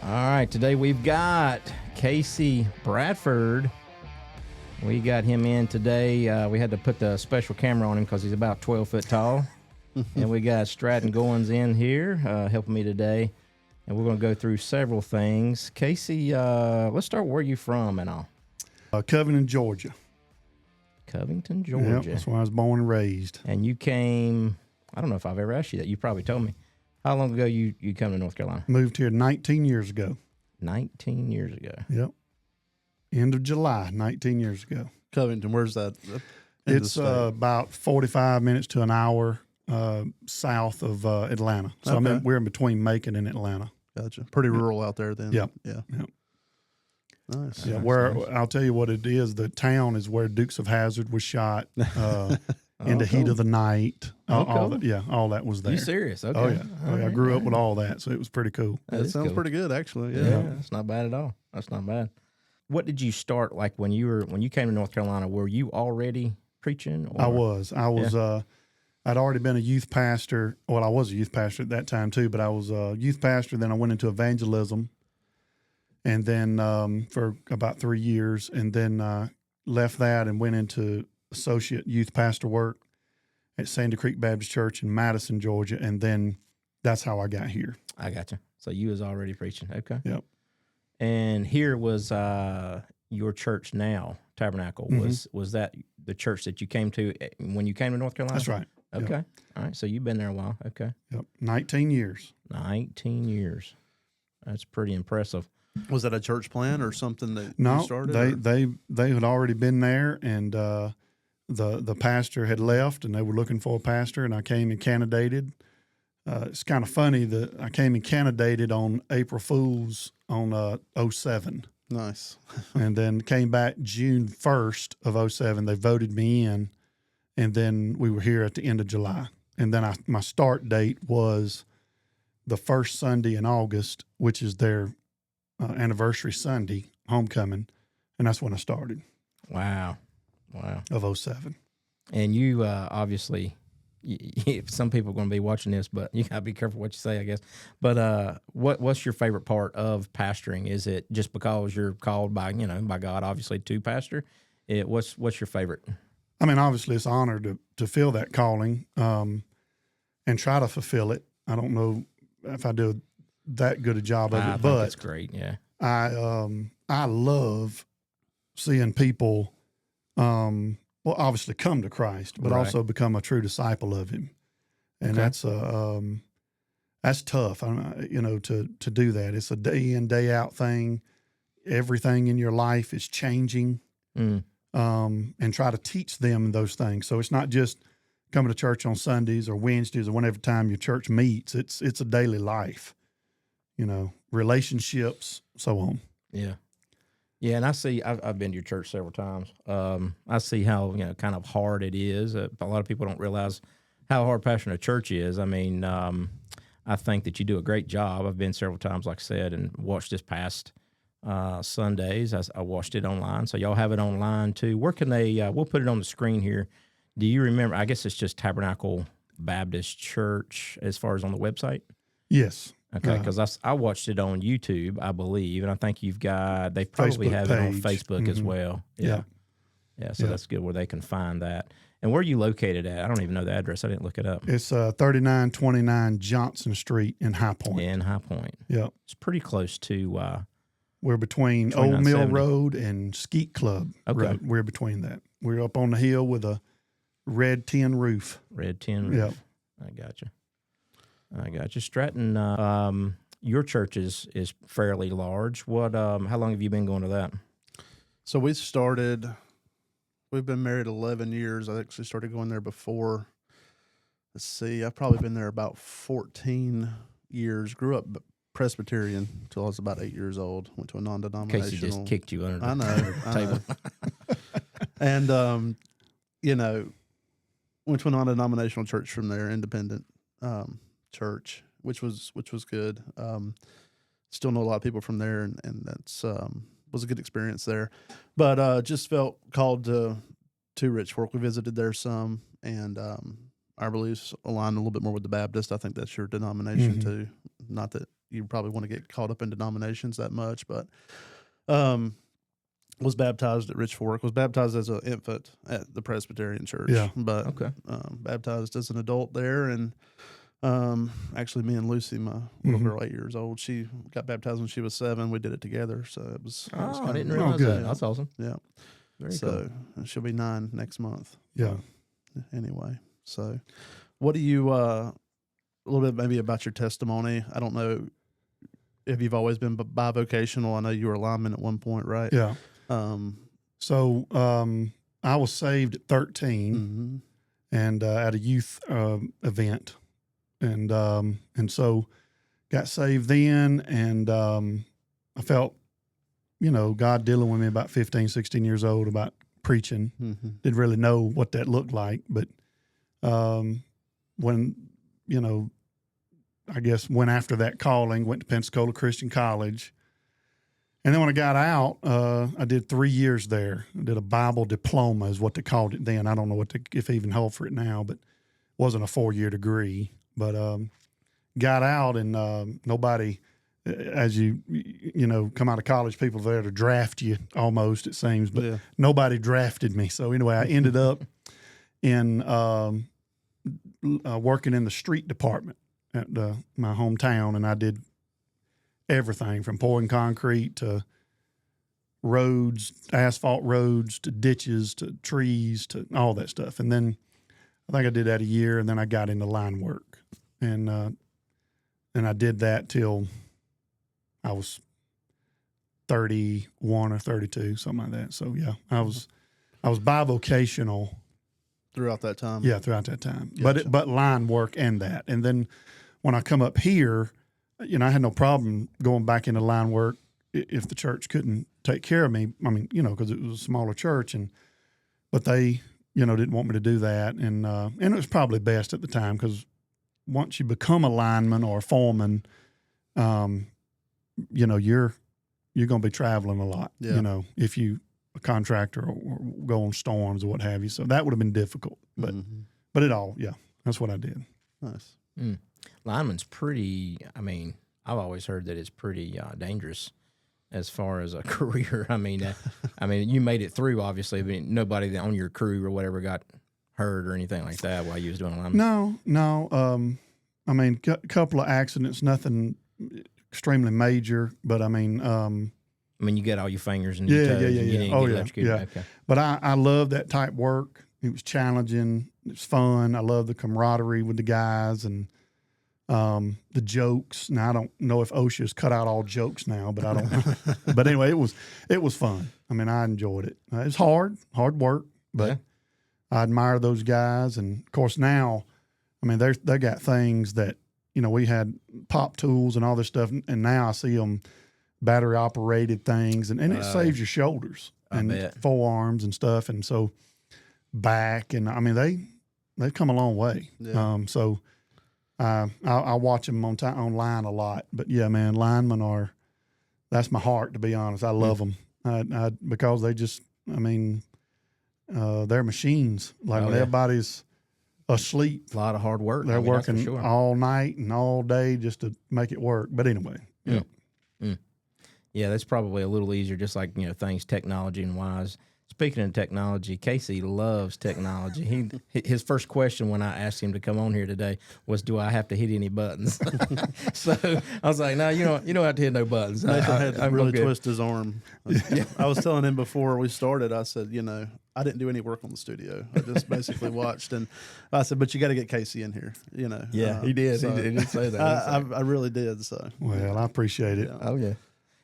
All right, today we've got Casey Bradford. We got him in today. We had to put the special camera on him because he's about 12 foot tall. And we got Stratton Goins in here helping me today. And we're going to go through several things. Casey, let's start where you from and all. Covington, Georgia. Covington, Georgia. Yep, that's where I was born and raised. And you came, I don't know if I've ever asked you that. You probably told me. How long ago you come to North Carolina? Moved here 19 years ago. 19 years ago. Yep. End of July, 19 years ago. Covington, where's that? It's about 45 minutes to an hour south of Atlanta. So Okay. we're in between Macon and Atlanta. Gotcha. Pretty rural out there then. Yep. Yeah. Yep. Nice. Yeah, Nice, where nice. I'll tell you what it is. The town is where Dukes of Hazzard was shot in Oh, the heat cool. of the night. Oh, all cool. that, all that was there. You serious? Okay. Oh yeah. All I right, grew up all with right. all that, so it was pretty cool. That That is sounds cool. pretty good, actually. Yeah, Yeah. that's not bad at all. That's not bad. What did you start like when you came to North Carolina? Were you already preaching? Or? I was. I'd already been a youth pastor. Well, I was a youth pastor at that time too, but I was a youth pastor. Then I went into evangelism, and then for about 3 years, and then left that and went into associate youth pastor work at Sandy Creek Baptist Church in Madison, Georgia, and then that's how I got here. I got you. So you was already preaching. Okay. Yep. And here was your church now, Tabernacle. Mm-hmm. Was that the church that you came to when you came to North Carolina? That's right. Okay. Yep. All right. So you've been there a while. Okay. Yep. 19 years. 19 years. That's pretty impressive. Was that a church plan or something that No, you started? they had already been there, and the pastor had left, and they were looking for a pastor, and I came and candidated. It's kind of funny that I came and candidated on April Fool's on 07, Nice. and then came back June 1st of 07. They voted me in, and then we were here at the end of July. And then my start date was the first Sunday in August, which is their anniversary Sunday, homecoming, and that's when I started Wow. of 07. And you obviously, some people are going to be watching this, but you got to be careful what you say, I guess. But what's your favorite part of pastoring? Is it just because you're called by God, obviously, to pastor? What's your favorite? I mean, obviously, it's an honor to feel that calling and try to fulfill it. I don't know if I do that good a job of I it, think but it's great. Yeah. I love seeing people, obviously come to Christ, but Right. also become a true disciple of Him, and Okay. that's tough. To do that. It's a day in, day out thing. Everything in your life is changing, Mm. and try to teach them those things. So it's not just coming to church on Sundays or Wednesdays or whenever time your church meets. It's a daily life, relationships, so on. Yeah. Yeah, and I see. I've been to your church several times. I see how kind of hard it is. A lot of people don't realize how hard pastoring a church is. I mean, I think that you do a great job. I've been several times, like I said, and watched this past Sundays. I watched it online, so y'all have it online too. Where can they? We'll put it on the screen here. Do you remember? I guess it's just Tabernacle Baptist Church as far as on the website. Yes. Okay, because I watched it on YouTube, I believe, and I think they probably Facebook have it on page. Facebook as Mhm. well. Yeah. Yeah, so Yeah. that's good where they can find that. And where are you located at? I don't even know the address. I didn't look it up. It's 3929 Johnson Street in High Point. In High Point. Yep. It's pretty close to, We're between Old Mill 2970. Road and Skeet Club Okay. Road. We're between that. We're up on the hill with a red tin roof. Red Tin Roof. Yep. I got you. Stratton, your church is fairly large. How long have you been going to that? So we've been married 11 years. I actually started going there before. Let's see, I've probably been there about 14 years. Grew up Presbyterian until I was about 8 years old. Went to a non-denominational. Casey just kicked you under the I know. table. And, went to a non-denominational church from there, independent church, which was good. Still know a lot of people from there, and that's was a good experience there. But just felt called to Rich Fork. We visited there some, and our beliefs align a little bit more with the Baptist. I think that's your denomination Mhm. too. Not that you probably want to get caught up in denominations that much, but was baptized at Rich Fork, was baptized as an infant at the Presbyterian Church, Yeah. but Okay. baptized as an adult there. And actually, me and Lucy, my little girl, 8 years old, she got baptized when she was 7. We did it together, so it was. Oh, kinda I didn't neat. realize good. that. That's awesome. Yeah. Very So she'll be 9 next month. Yeah. Anyway, so what do you? A little bit maybe about your testimony. I don't know if you've always been bivocational. I know you were a lineman at one point, right? Yeah. Um, So I was saved at 13 mhm. and at a youth event, and so got saved then, and I felt, God dealing with me about 15, 16 years old about preaching. Mhm. Didn't really know what that looked like, but when, I guess went after that calling, went to Pensacola Christian College. And then when I got out, I did 3 years there. I did a Bible diploma is what they called it then. I don't know if they even hold for it now, but it wasn't a 4-year degree. But got out, and nobody, as you come out of college, people are there to draft you almost, it seems. But Yeah. nobody drafted me. So anyway, I ended up in working in the street department at my hometown, and I did everything from pouring concrete to roads, asphalt roads, to ditches, to trees, to all that stuff. And then I think I did that a year, and then I got into line work, and I did that till I was 31 or 32, something like that. So yeah, I was bivocational. Throughout that time. Yeah, throughout that time. Gotcha. But line work and that. And then when I come up here, I had no problem going back into line work if the church couldn't take care of me. I mean, because it was a smaller church, but they, didn't want me to do that. And it was probably best at the time, because once you become a lineman or a foreman, you're going to be traveling a lot, Yeah. if you a contractor or go on storms or what have you. So that would have been difficult, but Mhm. that's what I did. Nice. Lineman's pretty. I mean, I've always heard that it's pretty dangerous as far as a career. I mean, you made it through. Obviously, I mean, nobody on your crew or whatever got hurt or anything like that while you was doing lineman. No. I mean, couple of accidents, nothing extremely major, but I mean, you get all your fingers and your toes. And you didn't Oh, get yeah, electrocuted. yeah. Okay. But I love that type work. It was challenging. It was fun. I love the camaraderie with the guys and the jokes. Now, I don't know if OSHA's cut out all jokes now, but I don't. But anyway, it was fun. I mean, I enjoyed it. It's hard work, but Yeah. I admire those guys. And of course now, I mean, they got things that, we had pop tools and all this stuff, and now I see them battery operated things, and it saves your shoulders and bet. forearms and stuff, and so back, and I mean they've come a long way. Yeah. So I watch them online a lot, but yeah, man, linemen that's my heart, to be honest. I love them because they just, they're machines. Like when everybody's asleep, A lot of hard work. they're that's for working sure. all night and all day just to make it work. But anyway, yeah. Yeah, that's probably a little easier, just like, things technology and wise. Speaking of technology, Casey loves technology. His first question when I asked him to come on here today was, "Do I have to hit any buttons?" So I was like, "No, you don't have to hit no buttons." Nathan had to I'm really good. twist his arm. I was telling him before we started, I said, I didn't do any work on the studio. I just basically watched, and I said, but you got to get Casey in here, Yeah, he did. So He did say that. I really did. So, Well, I appreciate it. Yeah. Oh yeah,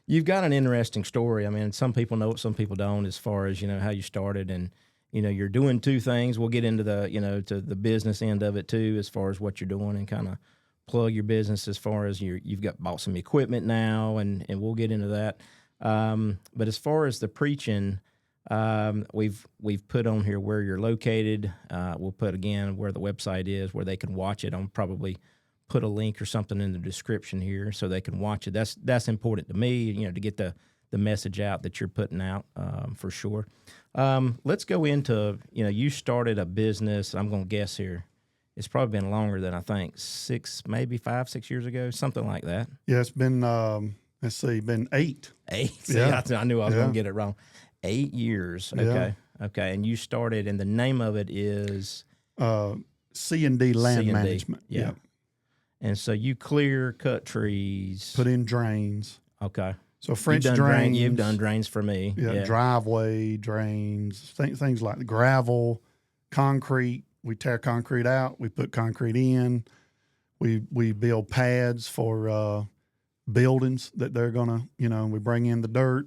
you've got an interesting story. I mean, some people know it, some people don't. As far as how you started, and you're doing two things. We'll get into the to the business end of it too, as far as what you're doing, and kind of plug your business as far as you've bought some equipment now, and we'll get into that. But as far as the preaching, we've put on here where you're located. We'll put again where the website is, where they can watch it. I'll probably put a link or something in the description here so they can watch it. That's important to me, to get the message out that you're putting out, for sure. Let's go into, you started a business. I'm going to guess here. It's probably been longer than I think 5, 6 years ago, something like that. Yeah, it's been let's see, been 8. 8. See, Yeah. I knew I was Yeah. going to get it wrong. 8 years. Yeah. Okay. Okay. And you started, and the name of it is C&D Land C&D. Management. Yeah. And so you clear, cut trees. Put in drains. Okay. So French You've drains. done drains for me. Yeah, driveway drains, things like the gravel, concrete. We tear concrete out. We put concrete in. We build pads for buildings that they're gonna, we bring in the dirt,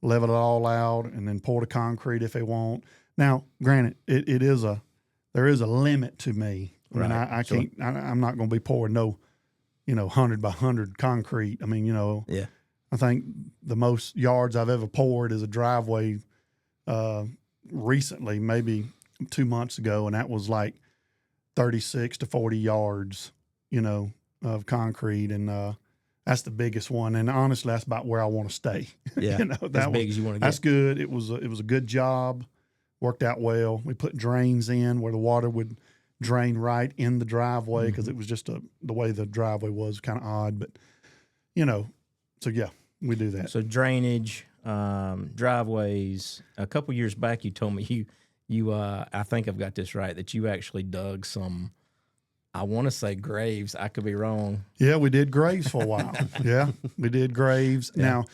level it all out, and then pour the concrete if they want. Now, granted, there is a limit to me. I mean, Right. I can't. I'm not going to be pouring no, 100 by 100 concrete. I mean, Yeah. I think the most yards I've ever poured is a driveway recently, maybe 2 months ago, and that was like 36 to 40 yards, of concrete, and that's the biggest one. And honestly, that's about where I want to stay. Yeah. As big as you want to get. That's good. It was a good job, worked out well. We put drains in where the water would drain right in the driveway because it was just the way the driveway was kind of odd, but so yeah. We do that. So drainage, driveways. A couple years back, you told me you I think I've got this right, that you actually dug some, I want to say graves. I could be wrong. Yeah, we did graves for a while. Yeah, we did graves. Yeah. Now,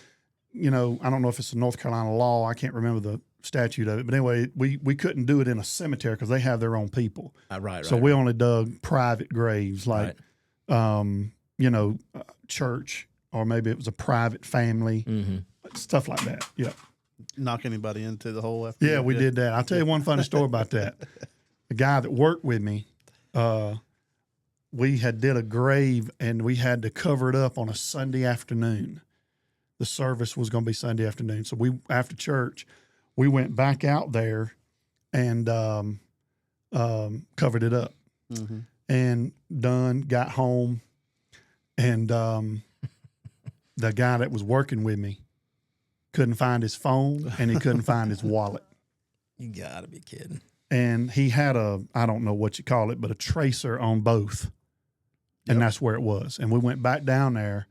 I don't know if it's a North Carolina law. I can't remember the statute of it. But anyway, we couldn't do it in a cemetery because they have their own people. Right. So we only dug private graves, like, church, or maybe it was a private family, stuff like that. Yeah. Knock anybody into the hole after. Yeah, we did that. I'll tell you one funny story about that. The guy that worked with me, we had did a grave and we had to cover it up on a Sunday afternoon. The service was going to be Sunday afternoon. So after church, we went back out there and covered it up. Mm-hmm. And got home, and the guy that was working with me couldn't find his phone and he couldn't find his wallet. You got to be kidding. And he had I don't know what you call it, but a tracer on both. And that's where it was. And we went back down there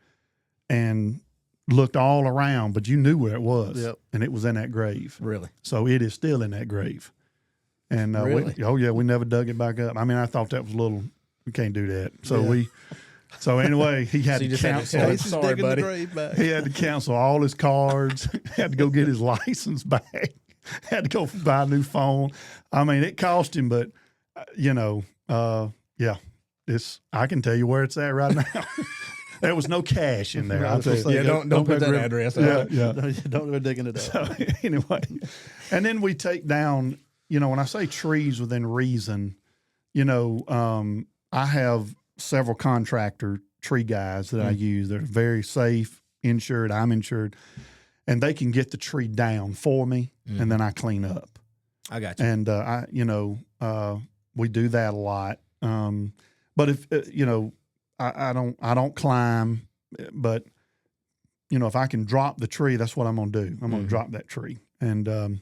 and looked all around, but you knew where it was. Yep. And it was in that grave. Really? So it is still in that grave. And Really? we never dug it back up. I mean, I thought that was a little, we can't do that. So so anyway, he had to cancel. Casey's Sorry, digging buddy. the grave back. He had to cancel all his cards, had to go get his license back, had to go buy a new phone. I mean, it cost him, but, I can tell you where it's at right now. There was no cash in there. I'll tell you. Yeah, don't put that address out. Yeah. Don't go digging it up. So anyway, and then we take down, when I say trees within reason, I have several contractor tree guys that I use. They're very safe, insured. I'm insured, and they can get the tree down for me, and then I clean up. I got you. And we do that a lot. But if I don't climb, but if I can drop the tree, that's what I'm gonna do. I'm gonna drop that tree, and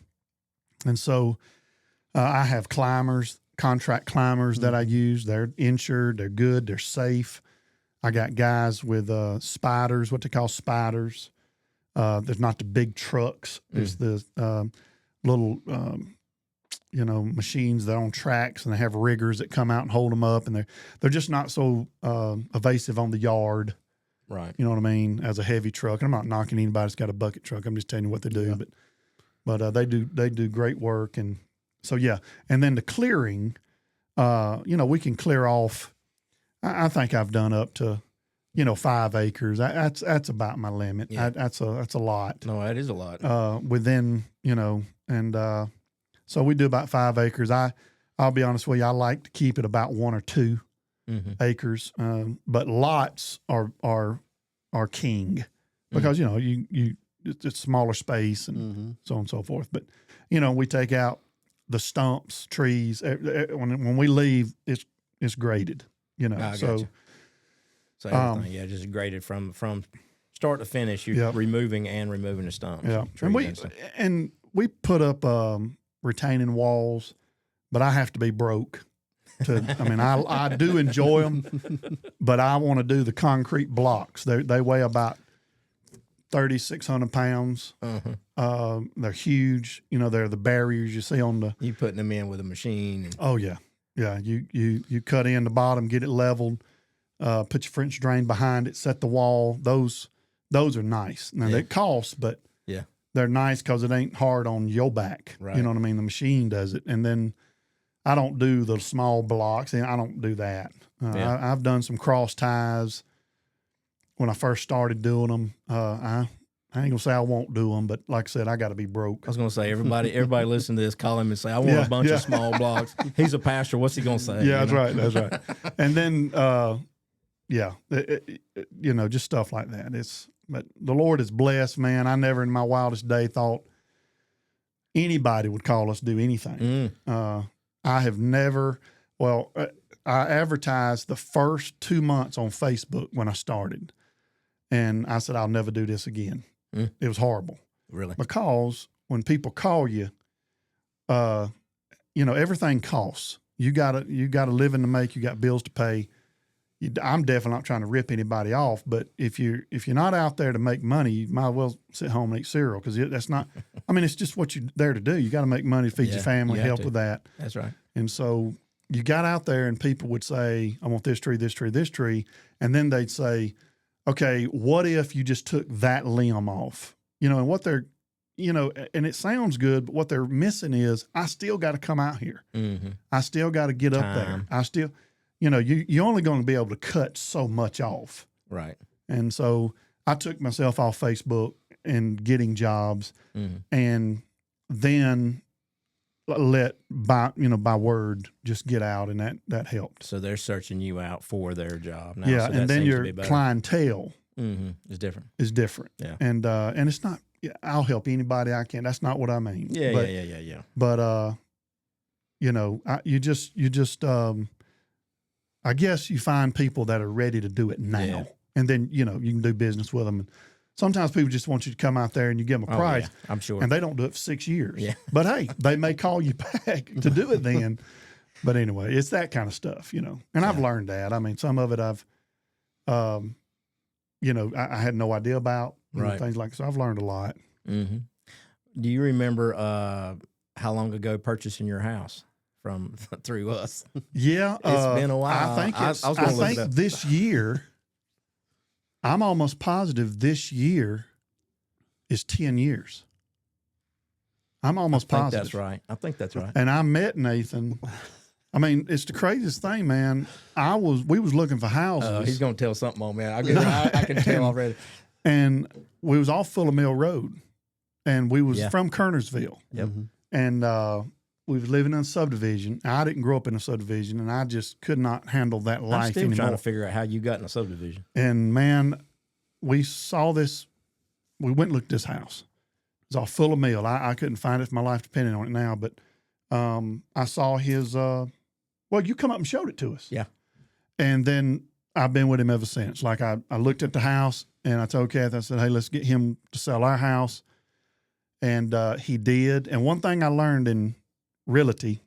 so I have contract climbers that I use. They're insured. They're good. They're safe. I got guys with spiders, what they call spiders. There's not the big trucks. There's the little machines that are on tracks, and they have riggers that come out and hold them up, and they're just not so evasive on the yard. Right. You know what I mean? As a heavy truck. And I'm not knocking anybody that's got a bucket truck. I'm just telling you what they do. Yeah. But they do great work. And so, yeah. And then the clearing, we can clear off. I think I've done up to, 5 acres. That's about my limit. Yeah. That's a lot. No, that is a lot. Within, and so we do about 5 acres. I'll be honest with you, I like to keep it about 1 or 2 acres. But lots are king because, it's smaller space and so on and so forth. But, we take out the stumps, trees. When we leave, it's graded, I got you. So everything, just graded from start to finish. You're removing the stumps. Yeah, and we put up retaining walls, but I have to be broke I do enjoy them, but I want to do the concrete blocks. They weigh about 3,600 pounds. They're huge. They're the barriers you see on the. You putting them in with a machine. Oh yeah, yeah. You cut in the bottom, get it leveled, put your French drain behind it, set the wall. Those are nice. Now they cost, but yeah, they're nice because it ain't hard on your back. Right. You know what I mean? The machine does it, and then I don't do the small blocks, and I don't do that. I've done some cross ties when I first started doing them. I ain't gonna say I won't do them, but like I said, I got to be broke. I was gonna say everybody listen to this, call him and say I want a bunch of small blocks. He's a pastor. What's he gonna say? Yeah, that's right. And then just stuff like that. But the Lord is blessed, man. I never in my wildest day thought anybody would call us to do anything. I have never. Well, I advertised the first 2 months on Facebook when I started, and I said I'll never do this again. It was horrible. Really? Because when people call you, everything costs. You got a living to make. You got bills to pay. I'm definitely not trying to rip anybody off, but if you're not out there to make money, you might as well sit home and eat cereal because that's not. I mean, it's just what you're there to do. You got to make money to feed your family, help with that. That's right. And so you got out there, and people would say, "I want this tree, this tree, this tree," and then they'd say, "Okay, what if you just took that limb off?" And what they're, and it sounds good, but what they're missing is I still got to come out here. I still got to get up there. I still. You're only going to be able to cut so much off. Right. And so I took myself off Facebook and getting jobs and then let by word just get out, and that helped. So they're searching you out for their job now. Yeah, so and then your clientele is different. Yeah. And it's not I'll help anybody I can. That's not what I mean. Yeah. But you just I guess you find people that are ready to do it now, and then you can do business with them. And sometimes people just want you to come out there and you give them a price. Yeah, I'm sure, and they don't do it for 6 years. Yeah. But hey, they may call you back to do it then. But anyway, it's that kind of stuff, And I've learned that. I mean, some of it I've, I had no idea about things like so. I've learned a lot. Mm-hmm. Do you remember how long ago purchasing your house? Through us. Yeah. It's been a while. I think this year, I'm almost positive this year is 10 years. I'm almost positive. I think that's right. And I met Nathan. I mean, it's the craziest thing, man. We was looking for houses. He's going to tell something on me. I can tell already. And we was off Fuller Mill Road, and we was from Kernersville. Yep. And, we was living in a subdivision. I didn't grow up in a subdivision, and I just could not handle that life anymore. I'm still trying to figure out how you got in a subdivision. And, man, we saw this. We went and looked at this house. It was all full of mill. I couldn't find it if my life depended on it now, but I saw his you come up and showed it to us. Yeah. And then I've been with him ever since. Like, I looked at the house, and I told Kathy, I said, hey, let's get him to sell our house. And he did. And one thing I learned in realty,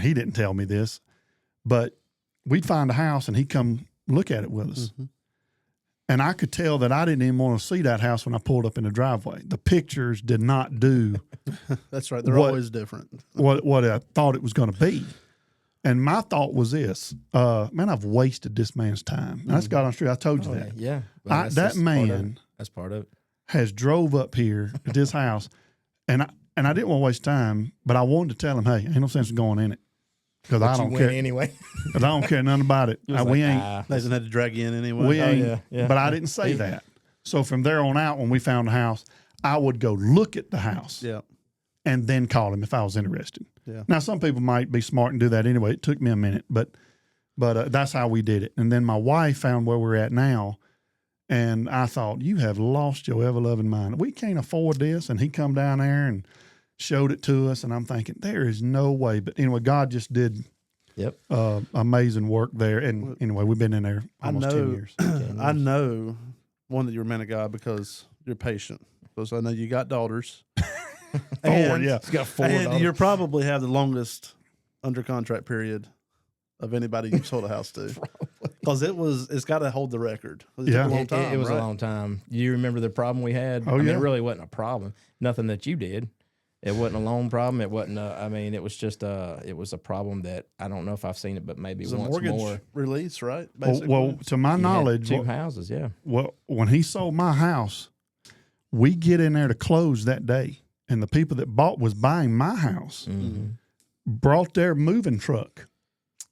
he didn't tell me this, but we'd find a house and he'd come look at it with us. And I could tell that I didn't even want to see that house when I pulled up in the driveway. The pictures did not do. That's right. They're always different. What I thought it was going to be. And my thought was this, man, I've wasted this man's time. That's God on street. I told you that. Yeah. Well, that man that's part of it. Has drove up here at this house, and I didn't want to waste time, but I wanted to tell him, hey, ain't no sense in going in it. Because I don't care anyway. Because I don't care nothing about it. We ain't. Nathan had to drag you in anyway. We ain't. But I didn't say that. So from there on out, when we found the house, I would go look at the house. Yeah. And then call him if I was interested. Yeah. Now some people might be smart and do that anyway. It took me a minute, but that's how we did it. And then my wife found where we're at now, and I thought, you have lost your ever loving mind. We can't afford this. And he come down there and showed it to us, and I'm thinking, there is no way. But anyway, God just did amazing work there. And anyway, we've been in there almost 10 years. I know, one, that you're a man of God because you're patient. Because I know you got daughters. He's got 4 and daughters. you probably have the longest under contract period of anybody you've sold a house to. Because it's got to hold the record. It took Yeah. a long time, It was right? a long time. You remember the problem we had? Oh, I mean, yeah. it really wasn't a problem. Nothing that you did. It wasn't a loan problem. It wasn't. I mean, it was just it was a problem that I don't know if I've seen it, but maybe It was a once mortgage more. release, right? Well, to my You had knowledge, two houses. Yeah. well, when he sold my house, we get in there to close that day, and the people that was buying my house Mm-hmm. brought their moving truck.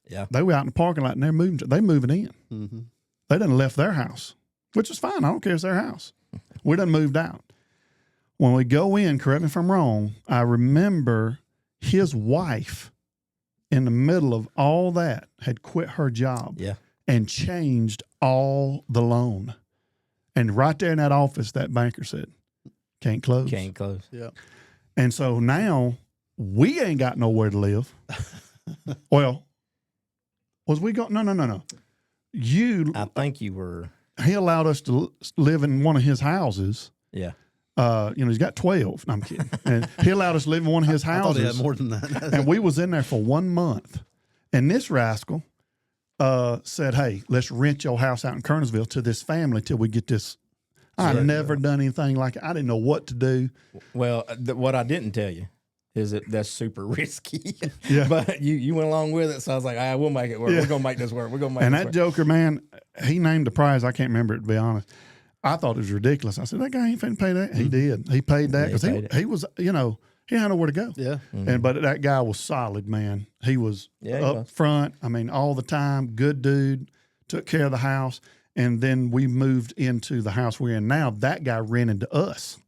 Yeah. They were out in the parking lot and they're moving in. Mm-hmm. They done left their house, which is fine. I don't care if it's their house. We done moved out. When we go in, correct me if I'm wrong, I remember his wife in the middle of all that had quit her job Yeah. and changed all the loan. And right there in that office, that banker said, can't close. Can't close. Yeah. And so now we ain't got nowhere to live. Well, was we going? No. I think you were. He allowed us to live in one of his houses. Yeah. He's got 12. No, I'm kidding. And he allowed us to live in one of his I thought he had houses. more than that. And we was in there for 1 month. And this rascal said, hey, let's rent your house out in Kernersville to this family till we get this. I never done anything like it. I didn't know what to do. Well, what I didn't tell you is that that's super risky. Yeah. But you went along with it, so I was like, we'll make it work. Yeah. We're gonna make this work. We're gonna make And this that work. joker, man, he named the price. I can't remember it, to be honest. I thought it was ridiculous. I said, that guy ain't finna pay that. He did. He paid that Yeah, he because paid it. he was, he had nowhere to go. Yeah. And but that guy was solid, man. He was Yeah, he up was. front. I mean, all the time, good dude. Took care of the house, and then we moved into the house we're in now. That guy rented to us,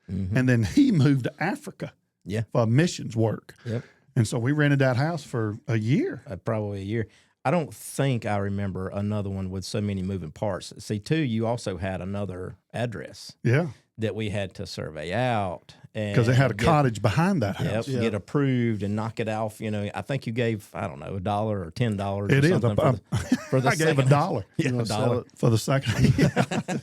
and then he moved to Africa, Yeah. for missions work. Yep. And so we rented that house for a year. Probably a year. I don't think I remember another one with so many moving parts. See, too, you also had another address Yeah, that we had to survey out. because they had a cottage behind that house. Get approved and knock it off. I think you gave, I don't know, $1 or $10 It or is. something for the I gave second. $1. Yeah, You wanna sell $1. it? For the second.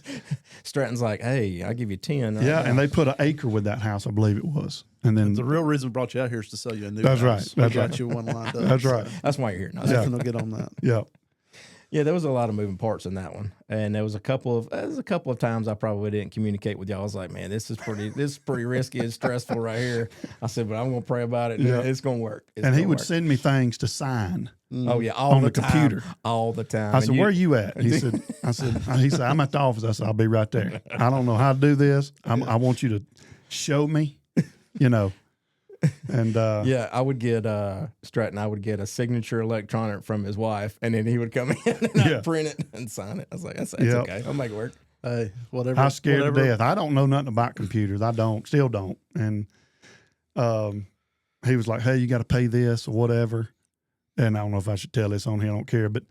Stratton's like, hey, I'll give you 10. Yeah, and they put an acre with that house, I believe it was. And then The real reason we brought you out here is to sell you a new That's house. right. We That's got right. you one lined up. That's right. That's why you're here. No, I definitely will get on that. Yeah. Yeah, there was a lot of moving parts in that one, and there was a couple of times I probably didn't communicate with y'all. I was like, man, this is pretty risky and stressful right here. I said, but I'm gonna pray about it. Yeah. It's gonna work. It's And he gonna would work. send me things to sign. Oh yeah, all on the the time, computer. all the time. I And said, where are you at? He said, he said, I'm at the office. I said, I'll be right there. I don't know how to do this. I want you to show me, And Yeah, I would get Stratton. I would get a signature electronic from his wife, and then he would come in and Yeah. I'd print it and sign it. I was like, that's Yep. okay. I'll make it work. Hey, whatever. I was scared whatever, to death. I don't know nothing about computers. I still don't. And he was like, hey, you got to pay this or whatever. And I don't know if I should tell this on here. I don't care. But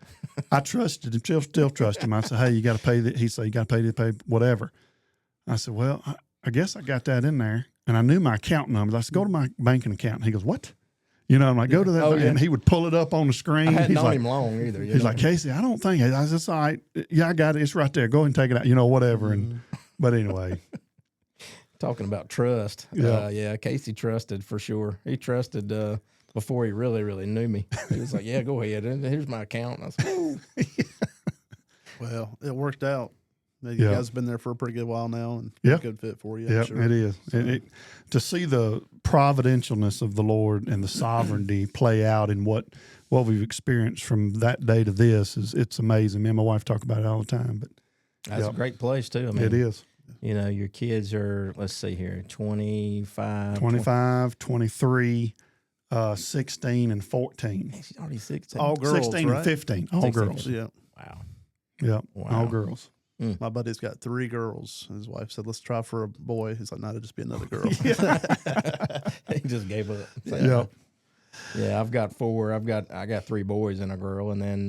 I trusted him, still trust him. I said, hey, you got to pay that. He said, you got to pay whatever. I said, well, I guess I got that in there. And I knew my account numbers. I said, go to my banking account. He goes, what? I'm like, go to that. Oh, yeah. And he would pull it up on the screen. I hadn't He's known like, him long either. He's like, Casey, I don't think I said, it's all right. Yeah, I got it. It's right there. Go ahead and take it out. Whatever. And but anyway, talking about trust. Yeah. Casey trusted for sure. He trusted before he really, really knew me. He was like, yeah, go ahead. And here's my account. And I was like, ooh. Well, it worked out. You Yeah. guys have been there for a pretty good while now, and Yeah. a good fit for you. yeah, I'm sure. it is. To see the providentialness of the Lord and the sovereignty play out in what we've experienced from that day to this it's amazing. Me and my wife talk about it all the time. But That's a great place too. I mean, it is. Your kids are, let's see here, 25. 25, 23, 16, and 14. She's already 16. All girls, 16 right? and 15. All 16. girls. Yeah. Wow. Yeah, Wow. all girls. My buddy's got 3 girls. His wife said, let's try for a boy. He's like, no, it'll just be another girl. He just gave up. So, Yeah. Yeah, I've got 4. I got 3 boys and a girl, and then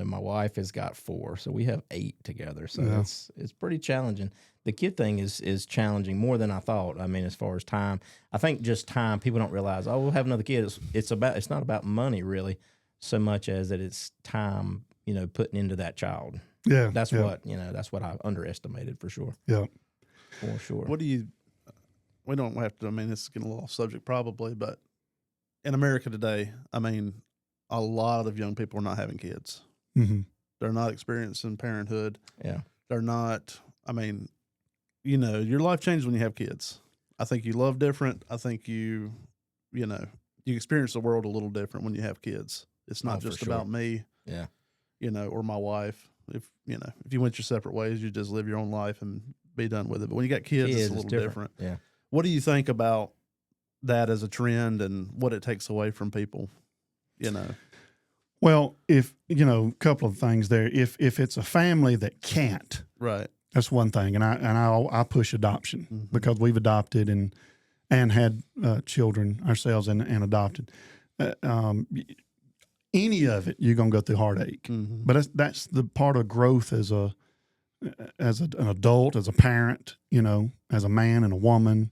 my wife has got 4, so we have 8 together. So Yeah. it's pretty challenging. The kid thing is challenging more than I thought. I mean, as far as time, I think just time. People don't realize. Oh, we'll have another kid. It's not about money really, so much as that it's time. Putting into that child. Yeah. That's yeah, what I underestimated for sure. Yeah. For sure. What do you, we don't have to, this is getting a little off subject probably, but in America today, a lot of young people are not having kids. Mm-hmm. They're not experiencing parenthood. Yeah. They're not, I mean, your life changes when you have kids. I think you love different. I think you experience the world a little different when you have kids. It's not just about me. Yeah. Or my wife. If you went your separate ways, you just live your own life and be done with it. But when you got kids it's a little different. Yeah. What do you think about that as a trend and what it takes away from people? Well, if a couple of things there. If it's a family that can't, right, that's one thing, and I push adoption because we've adopted and had children ourselves and adopted. Any of it, you're gonna go through heartache, but that's the part of growth as an adult, as a parent, as a man and a woman.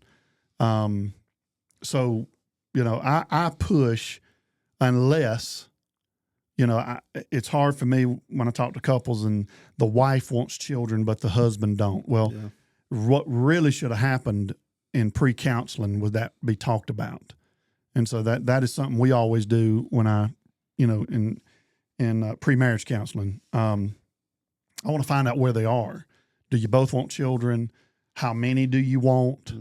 So I push unless. It's hard for me when I talk to couples and the wife wants children, but the husband don't. Well, what really should have happened in pre-counseling would that be talked about. And so that is something we always do when in pre-marriage counseling. I want to find out where they are. Do you both want children? How many do you want?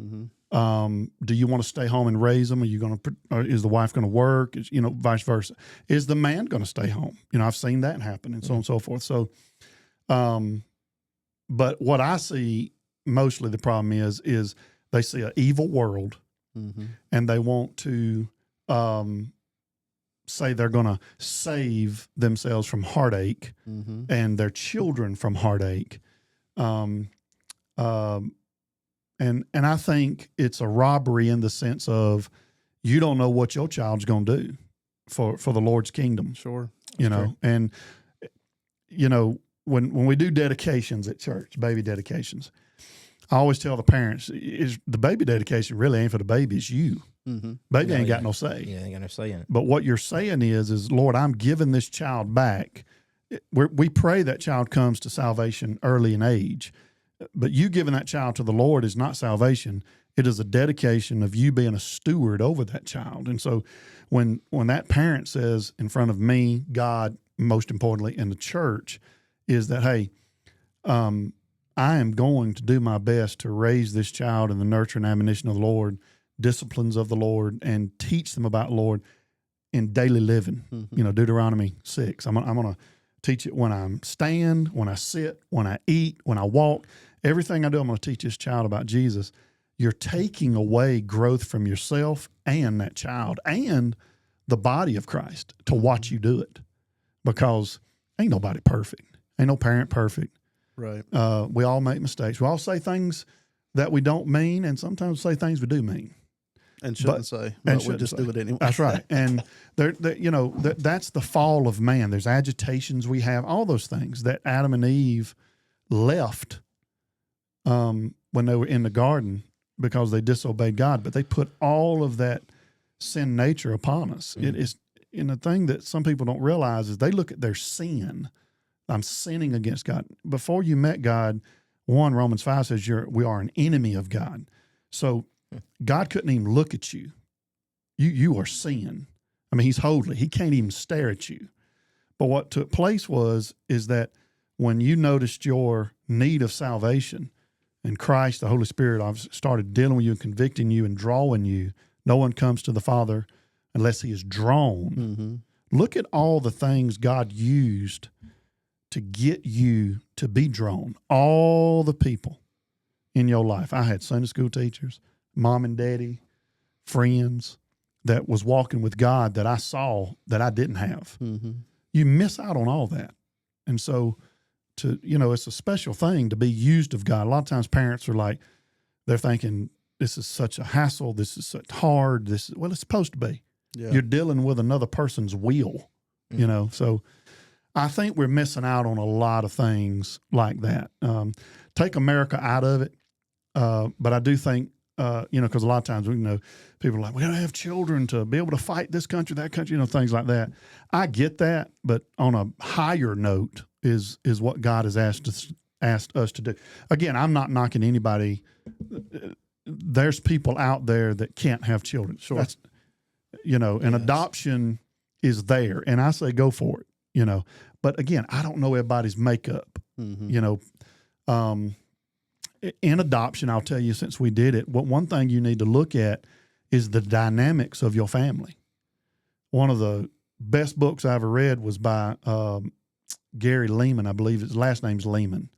Do you want to stay home and raise them? Is the wife going to work? Vice versa. Is the man going to stay home? I've seen that happen and so on and so forth. So, but what I see mostly the problem is they see an evil world and they want to say they're going to save themselves from heartache and their children from heartache. And I think it's a robbery in the sense of you don't know what your child's going to do for the Lord's kingdom. Sure. And when we do dedications at church, baby dedications, I always tell the parents, the baby dedication really ain't for the baby, it's you. Baby ain't got no say. Yeah, ain't got no say in it. But what you're saying is, Lord, I'm giving this child back. We pray that child comes to salvation early in age. But you giving that child to the Lord is not salvation. It is a dedication of you being a steward over that child. And so when that parent says in front of me, God, most importantly, and the church, is that, hey, I am going to do my best to raise this child in the nurture and admonition of the Lord, disciplines of the Lord, and teach them about the Lord in daily living. Deuteronomy 6. I'm going to teach it when I stand, when I sit, when I eat, when I walk. Everything I do, I'm going to teach this child about Jesus. You're taking away growth from yourself and that child and the body of Christ to watch you do it, because ain't nobody perfect. Ain't no parent perfect. Right. We all make mistakes. We all say things that we don't mean, and sometimes say things we do mean. And shouldn't say, but we just do it anyway. That's right. And that's the fall of man. There's agitations we have, all those things that Adam and Eve left when they were in the garden because they disobeyed God. But they put all of that sin nature upon us. It is, and the thing that some people don't realize is they look at their sin. I'm sinning against God. Before you met God, Romans 5 says we are an enemy of God. So God couldn't even look at you. You are sin. I mean, he's holy. He can't even stare at you. But what took place is that when you noticed your need of salvation and Christ, the Holy Spirit, started dealing with you and convicting you and drawing you, no one comes to the Father unless he is drawn. Look at all the things God used to get you to be drawn. All the people in your life. I had Sunday school teachers, mom and daddy, friends that was walking with God that I saw that I didn't have. You miss out on all that. And so it's a special thing to be used of God. A lot of times parents are like, they're thinking, this is such a hassle. This is such hard. It's supposed to be. Yeah. You're dealing with another person's will, so I think we're missing out on a lot of things like that. Take America out of it. But I do think, because a lot of times people are like, we got to have children to be able to fight this country, that country, things like that. I get that, but on a higher note is what God has asked us to do. Again, I'm not knocking anybody. There's people out there that can't have children. Sure. That's, and adoption is there, and I say go for it, But again, I don't know everybody's makeup, In adoption, I'll tell you, since we did it, one thing you need to look at is the dynamics of your family. One of the best books I ever read was by Gary Lehman, I believe his last name's Lehman.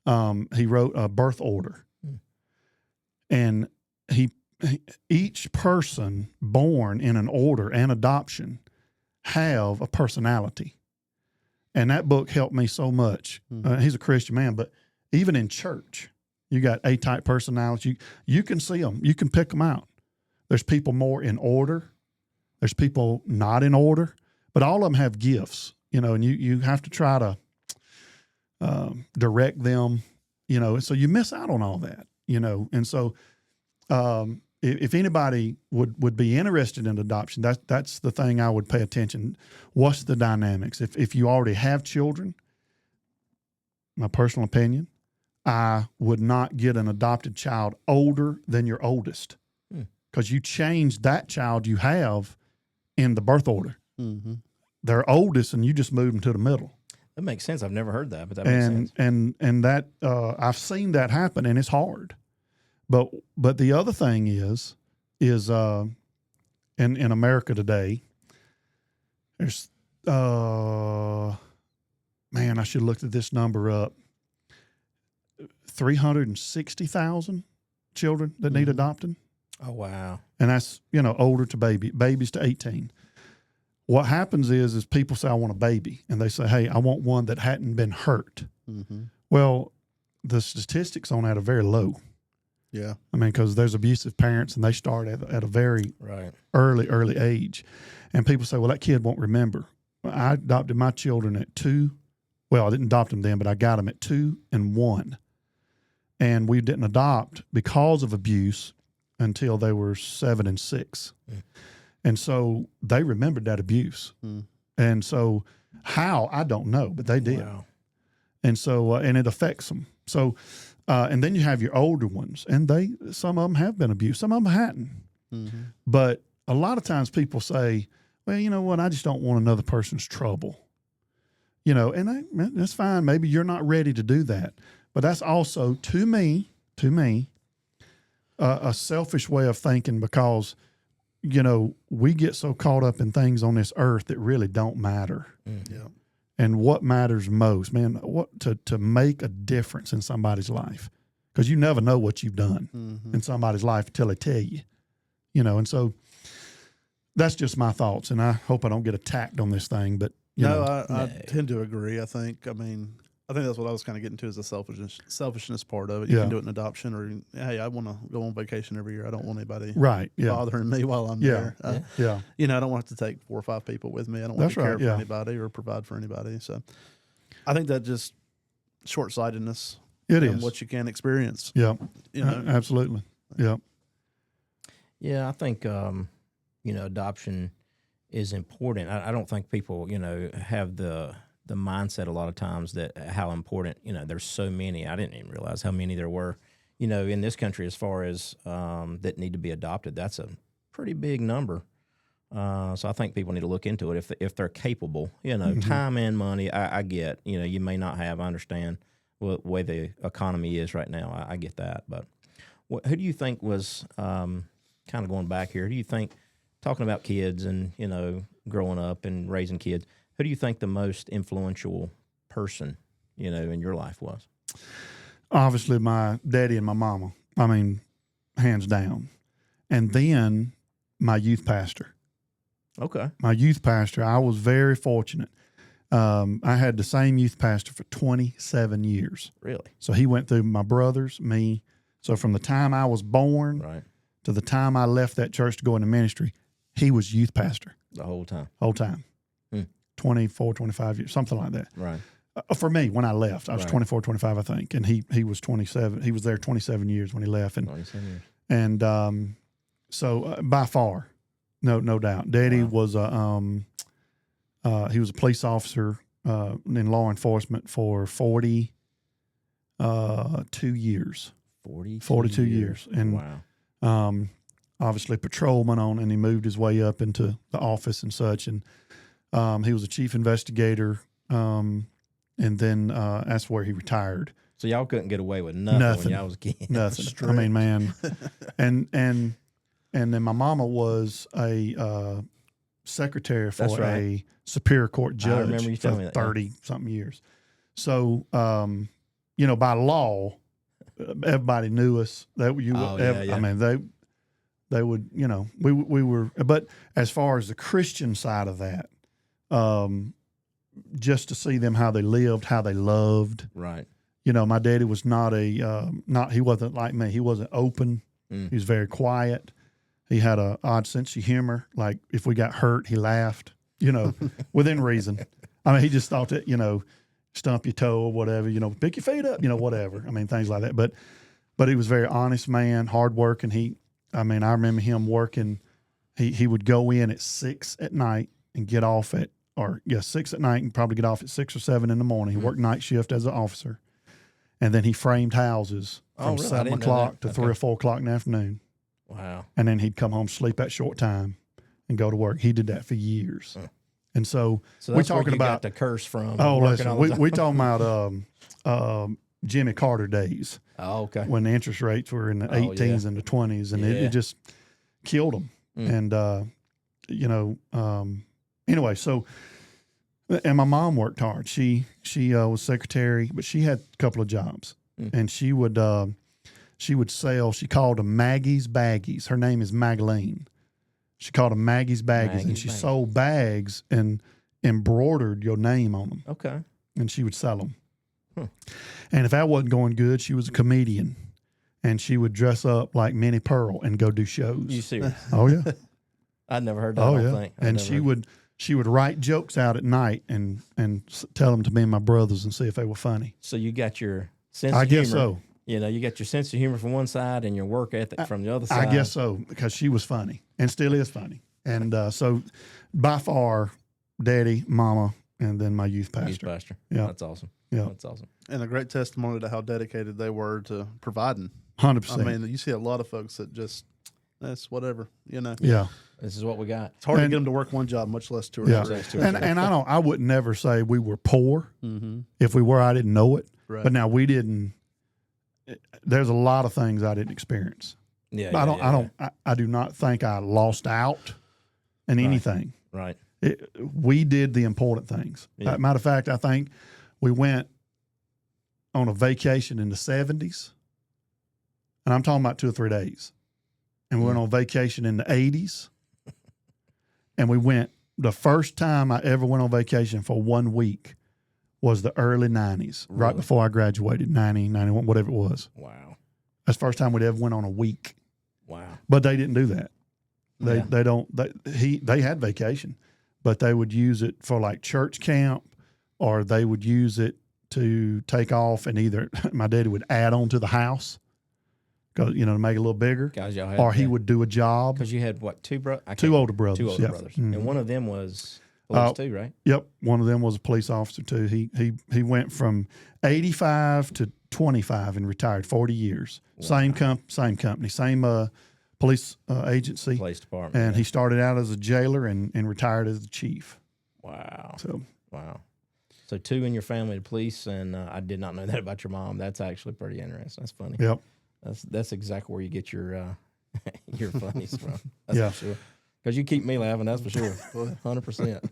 He wrote a birth order, and each person born in an order and adoption have a personality, and that book helped me so much. He's a Christian man, but even in church, you got A-type personalities. You can see them, you can pick them out. There's people more in order. There's people not in order, but all of them have gifts, and you have to try to direct them, so you miss out on all that, and so if anybody would be interested in adoption, that's the thing I would pay attention. What's the dynamics? If you already have children, my personal opinion, I would not get an adopted child older than your oldest, because you change that child you have in the birth order. Mm-hmm. They're oldest, and you just move them to the middle. That makes sense. I've never heard that, but that makes sense. And that I've seen that happen, and it's hard. But the other thing is in America today, there's I should have looked at this number up. 360,000 children that need adopting. Oh, wow. And that's, older to babies to 18. What happens is people say, I want a baby. And they say, hey, I want one that hadn't been hurt. Mm-hmm. Well, the statistics on that are very low. Yeah. I mean, because there's abusive parents, and they start at a very early age. And people say, well, that kid won't remember. Well, I adopted my children at 2. Well, I didn't adopt them then, but I got them at 2 and 1. And we didn't adopt because of abuse until they were 7 and 6. Mm. And so they remembered that abuse. Mm. And so how, I don't know, but they did. Wow. And so, and it affects them. So, and then you have your older ones, and some of them have been abused. Some of them hadn't. Mm-hmm. But a lot of times people say, well, you know what, I just don't want another person's trouble. And that's fine. Maybe you're not ready to do that. But that's also, to me, a selfish way of thinking, because, we get so caught up in things on this earth that really don't matter. Mm-hmm. Yeah. And what matters most, man, to make a difference in somebody's life, because you never know what you've done in somebody's life until they tell you, and so that's just my thoughts. And I hope I don't get attacked on this thing, but I tend to agree. I think that's what I was kind of getting to, is the selfishness part of it. You can do it in adoption, or, hey, I want to go on vacation every year. I don't want anybody bothering me while I'm there. I don't want to take 4 or 5 people with me. I don't want to care for anybody or provide for anybody. So I think that just short-sightedness. It is what you can experience. Yeah, absolutely. Yeah. Yeah, I think, adoption is important. I don't think people, have the mindset a lot of times that how important, there's so many. I didn't even realize how many there were, in this country as far as that need to be adopted. That's a pretty big number. So I think people need to look into it if they're capable, time and money. I get, you may not have, I understand the way the economy is right now. I get that. But who do you think was, kind of going back here, who do you think, talking about kids and, growing up and raising kids, who do you think the most influential person, in your life was? Obviously, my daddy and my mama. I mean, hands down. And then my youth pastor. Okay. My youth pastor, I was very fortunate. I had the same youth pastor for 27 years. Really? So he went through my brothers, me. So from the time I was born to the time I left that church to go into ministry, he was youth pastor. The whole time? Whole time. 24, 25 years, something like that. Right. For me, when I left, I was 24, 25, I think. And he was 27. He was there 27 years when he left. And 27 years. And so by far, no doubt. Daddy was he was a police officer in law enforcement for 42 years. 42 years. And wow. Obviously patrolman and he moved his way up into the office and such. And He was a chief investigator, and then that's where he retired. So y'all couldn't get away with nothing when y'all was kids. Nothing. I mean, man, and then my mama was a secretary for That's right. a Superior Court judge remember you for telling me that, yeah. 30-something years. So, by law, everybody knew us. That you, I mean, they would, we were. But as far as the Christian side of that, just to see them how they lived, how they loved. Right. My daddy was not he wasn't like me. He wasn't open. He was very quiet. He had an odd sense of humor. Like if we got hurt, he laughed, within reason. I mean, he just thought that, stump your toe or whatever, pick your feet up, whatever. I mean, things like that. But he was a very honest man, hard working. I remember him working. He would go in at 6 at night and get off at 6 at night and probably get off at 6 or 7 in the morning. He worked night shift as an officer. And then he framed houses from 7 o'clock to 3 or 4 o'clock in the afternoon. Wow. And then he'd come home, sleep that short time, and go to work. He did that for years. And so that's we're talking where you about got the curse from. Oh, listen, we talking about Jimmy Carter days. Oh, okay. When the interest rates were in the 18s and the 20s, and it just killed them. And anyway, so. And my mom worked hard. She was secretary, but she had a couple of jobs, and she would sell. She called them Maggie's Baggies. Her name is Magdalene. She called them Maggie's Baggies, and she sold bags and embroidered your name on them. Okay. And she would sell them. And if that wasn't going good, she was a comedian, and she would dress up like Minnie Pearl and go do shows. You serious? Oh yeah. I'd never heard that whole thing. And she would write jokes out at night and tell them to me and my brothers and see if they were funny. So you got your sense of humor. I guess so. You got your sense of humor from one side and your work ethic from the other side. I guess so, because she was funny and still is funny. And so by far, Daddy, Mama, and then my youth pastor. Yeah. That's awesome. Yeah. That's awesome. And a great testimony to how dedicated they were to providing. 100%. I mean, you see a lot of folks that just, that's whatever, Yeah. This is what we got. It's hard to get them to work one job, much less two or three. And I would never say we were poor. If we were, I didn't know it. Right. But now we didn't. There's a lot of things I didn't experience. Yeah. But I do not think I lost out in anything. Right. We did the important things. Yeah. Matter of fact, I think we went on a vacation in the 70s, and I'm talking about 2 or 3 days. And we went on vacation in the 80s. And we went, the first time I ever went on vacation for 1 week was the early 90s, right before I graduated, 90, 91, whatever it was. Wow. That's the first time we'd ever went on a week. Wow. But they didn't do that. They had vacation, but they would use it for like church camp, or they would use it to take off, and either my daddy would add on to the house, to make it a little bigger, or he would do a job. Because you had what, 2 brothers? 2 older brothers. 2 older brothers, and one of them was police too, right? Yep, one of them was a police officer too. He went from 85 to 25 and retired 40 years. Wow. Same company, same police agency, police department, and he started out as a jailer and retired as the chief. Wow. Wow. So 2 in your family, the police, and I did not know that about your mom. That's actually pretty interesting. That's funny. Yep. That's exactly where you get your your funnies from. That's for sure. Because you keep me laughing, that's for sure. 100%.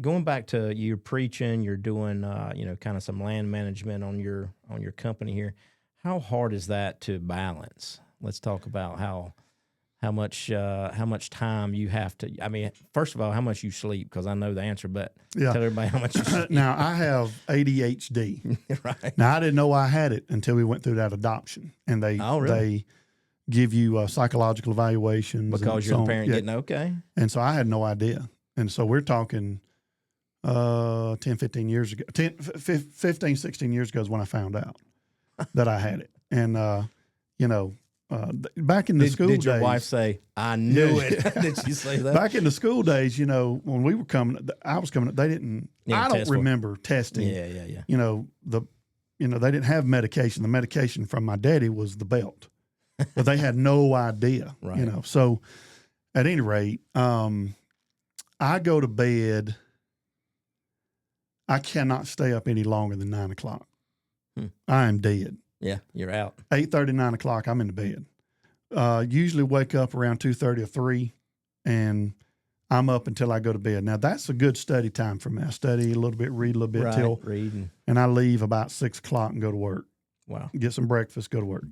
Going back to you preaching, you're doing kind of some land management on your company here. How hard is that to balance? Let's talk about how much time you have to. I mean, first of all, how much you sleep, because I know the answer, but tell everybody how much you sleep. Now, I have ADHD. Right. Now, I didn't know I had it until we went through that adoption, and they give you psychological evaluations. Because you're the parent getting okay. And so I had no idea. And so we're talking 10, 15 years ago, 15, 16 years ago is when I found out that I had it. And, back in the school days. Did your wife say, I knew it? Did she say that? Back in the school days, when we were I was coming, they didn't, I don't remember testing. Yeah. They didn't have medication. The medication from my daddy was the belt, but they had no idea, right. So at any rate, I go to bed. I cannot stay up any longer than 9 o'clock. I am dead. Yeah, you're out. 8:30, 9 o'clock, I'm in the bed. Usually wake up around 2:30 or 3, and I'm up until I go to bed. Now, that's a good study time for me. I study a little bit, read a little bit, Reading. and I leave about 6 o'clock and go to work. Wow. Get some breakfast, go to work.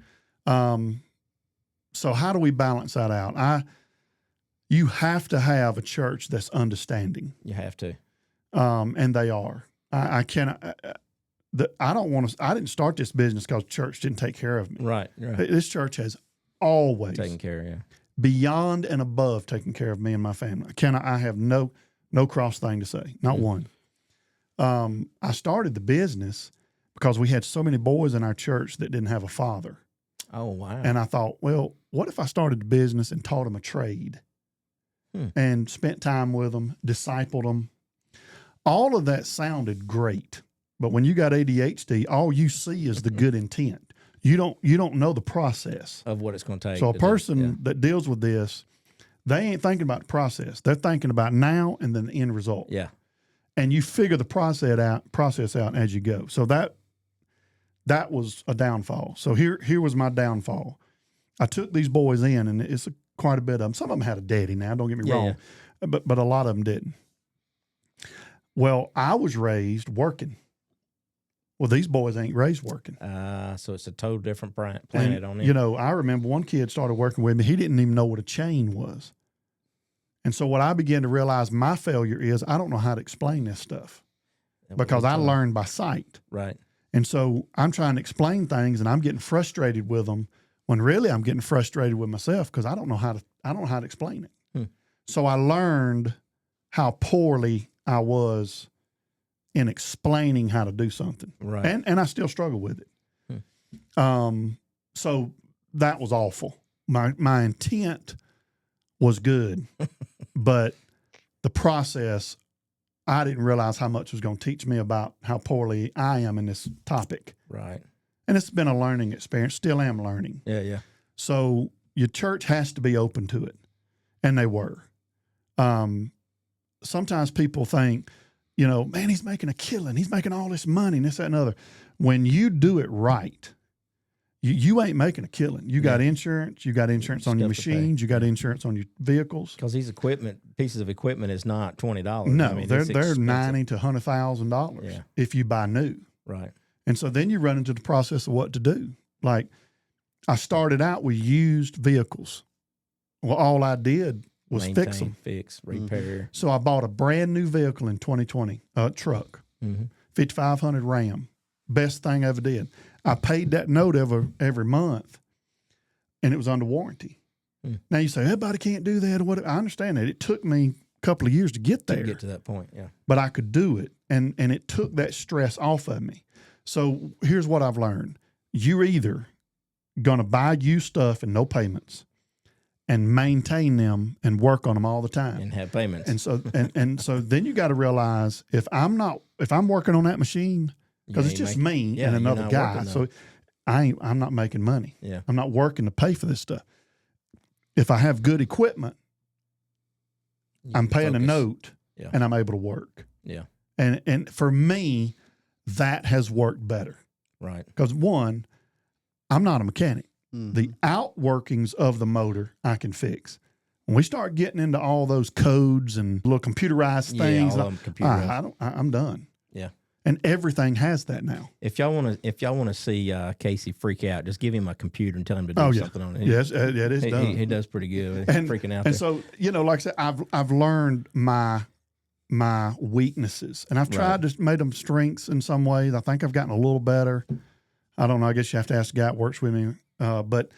So how do we balance that out? You have to have a church that's understanding. You have to. And they are. I cannot. I don't want to. I didn't start this business because church didn't take care of me. Right. This church has always Taking care of you. Beyond and above taking care of me and my family. I have no cross thing to say, not one. I started the business because we had so many boys in our church that didn't have a father. Oh, wow. And I thought, well, what if I started the business and taught them a trade and spent time with them, discipled them? All of that sounded great. But when you got ADHD, all you see is the good intent. You don't know the process of what it's going to take. So a person that deals with this, they ain't thinking about the process. They're thinking about now and then the end result. Yeah. And you figure the process out as you go. So that was a downfall. So here was my downfall. I took these boys in, and it's quite a bit of them. Some of them had a daddy now, don't get me wrong, but a lot of them didn't. Well, I was raised working. Well, these boys ain't raised working. So it's a total different planet on it. You know, I remember one kid started working with me. He didn't even know what a chain was. And so what I began to realize my failure is I don't know how to explain this stuff because I learned by sight. Right. And so I'm trying to explain things and I'm getting frustrated with them when really I'm getting frustrated with myself because I don't know how to explain it. So I learned how poorly I was in explaining how to do something. Right. And I still struggle with it. So that was awful. My intent was good, but the process, I didn't realize how much it was going to teach me about how poorly I am in this topic. Right. And it's been a learning experience. Still am learning. Yeah. So your church has to be open to it. And they were. Sometimes people think, you know, man, he's making a killing. He's making all this money and this, that, and other. When you do it right, you ain't making a killing. You got insurance. You got insurance on your machines. You got insurance on your vehicles. Because these pieces of equipment is not $20. No, I mean, they're $90,000 to $100,000 if you buy new. Right. And so then you run into the process of what to do. Like I started out with used vehicles. Well, all I did was fix them. Fix, repair. So I bought a brand new vehicle in 2020, a truck, 5500 Ram. Best thing I ever did. I paid that note every month, and it was under warranty. Now you say, everybody can't do that or whatever. I understand that. It took me a couple of years to get there. To get to that point, yeah. But I could do it, and it took that stress off of me. So here's what I've learned. You're either going to buy used stuff and no payments and maintain them and work on them all the time. And have payments. And so and so then you got to realize if I'm working on that machine, because it's just me and another guy. So I'm not making money. Yeah. I'm not working to pay for this stuff. If I have good equipment, I'm paying a note and I'm able to work. Yeah. And for me, that has worked better. Right. Because one, I'm not a mechanic. The outworkings of the motor I can fix. When we start getting into all those codes and little computerized things, I'm done. Yeah. And everything has that now. If y'all want to see Casey freak out, just give him a computer and tell him to do something on it. Yes, it is done. He does pretty good. Freaking out. And so, like I said, I've learned my weaknesses, and I've tried to make them strengths in some ways. I think I've gotten a little better. I don't know. I guess you have to ask the guy that works with me. But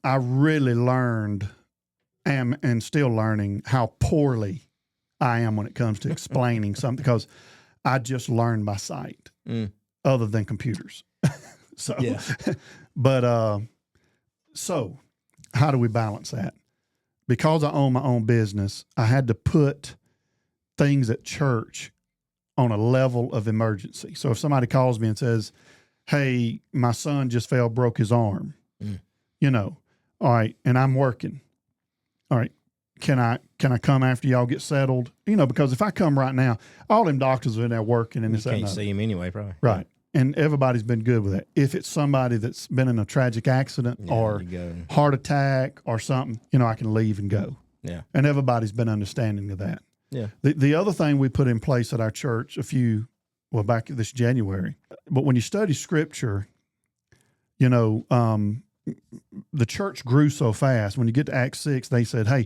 I really learned and still learning how poorly I am when it comes to explaining something because I just learned by sight other than computers. So how do we balance that? Because I own my own business, I had to put things at church on a level of emergency. So if somebody calls me and says, hey, my son just broke his arm, all right, and I'm working. All right, can I come after y'all get settled? Because if I come right now, all them doctors are in there working and You this, that, and can't the other. see him anyway, probably. Right. And everybody's been good with that. If it's somebody that's been in a tragic accident Yeah, or you go. heart attack or something, I can leave and go. Yeah. And everybody's been understanding of that. Yeah. The other thing we put in place at our church back this January, but when you study scripture, the church grew so fast. When you get to Acts 6, they said, hey,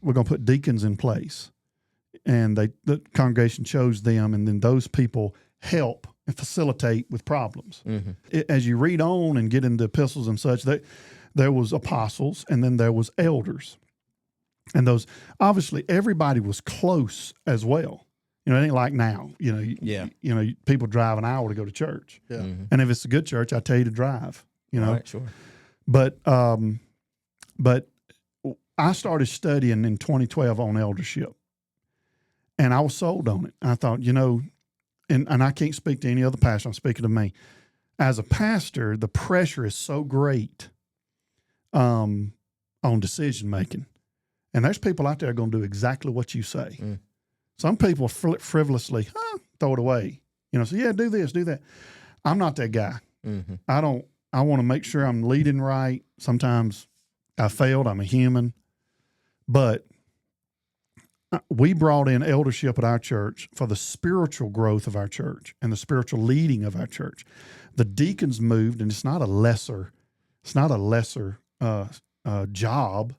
we're going to put deacons in place. And the congregation chose them, and then those people help and facilitate with problems. Mm-hmm. As you read on and get into epistles and such, there was apostles and then there was elders. And those, obviously, everybody was close as well. It ain't like now. People drive an hour to go to church. Yeah. Mm-hmm. And if it's a good church, I tell you to drive. Right, sure. But I started studying in 2012 on eldership, and I was sold on it. I thought, and I can't speak to any other pastor. I'm speaking to me. As a pastor, the pressure is so great on decision making. And there's people out there going to do exactly what you say. Mm. Some people frivolously throw it away. Say, yeah, do this, do that. I'm not that guy. Mm-hmm. I want to make sure I'm leading right. Sometimes I failed. I'm a human. But we brought in eldership at our church for the spiritual growth of our church and the spiritual leading of our church. The deacons moved, and it's not a lesser job,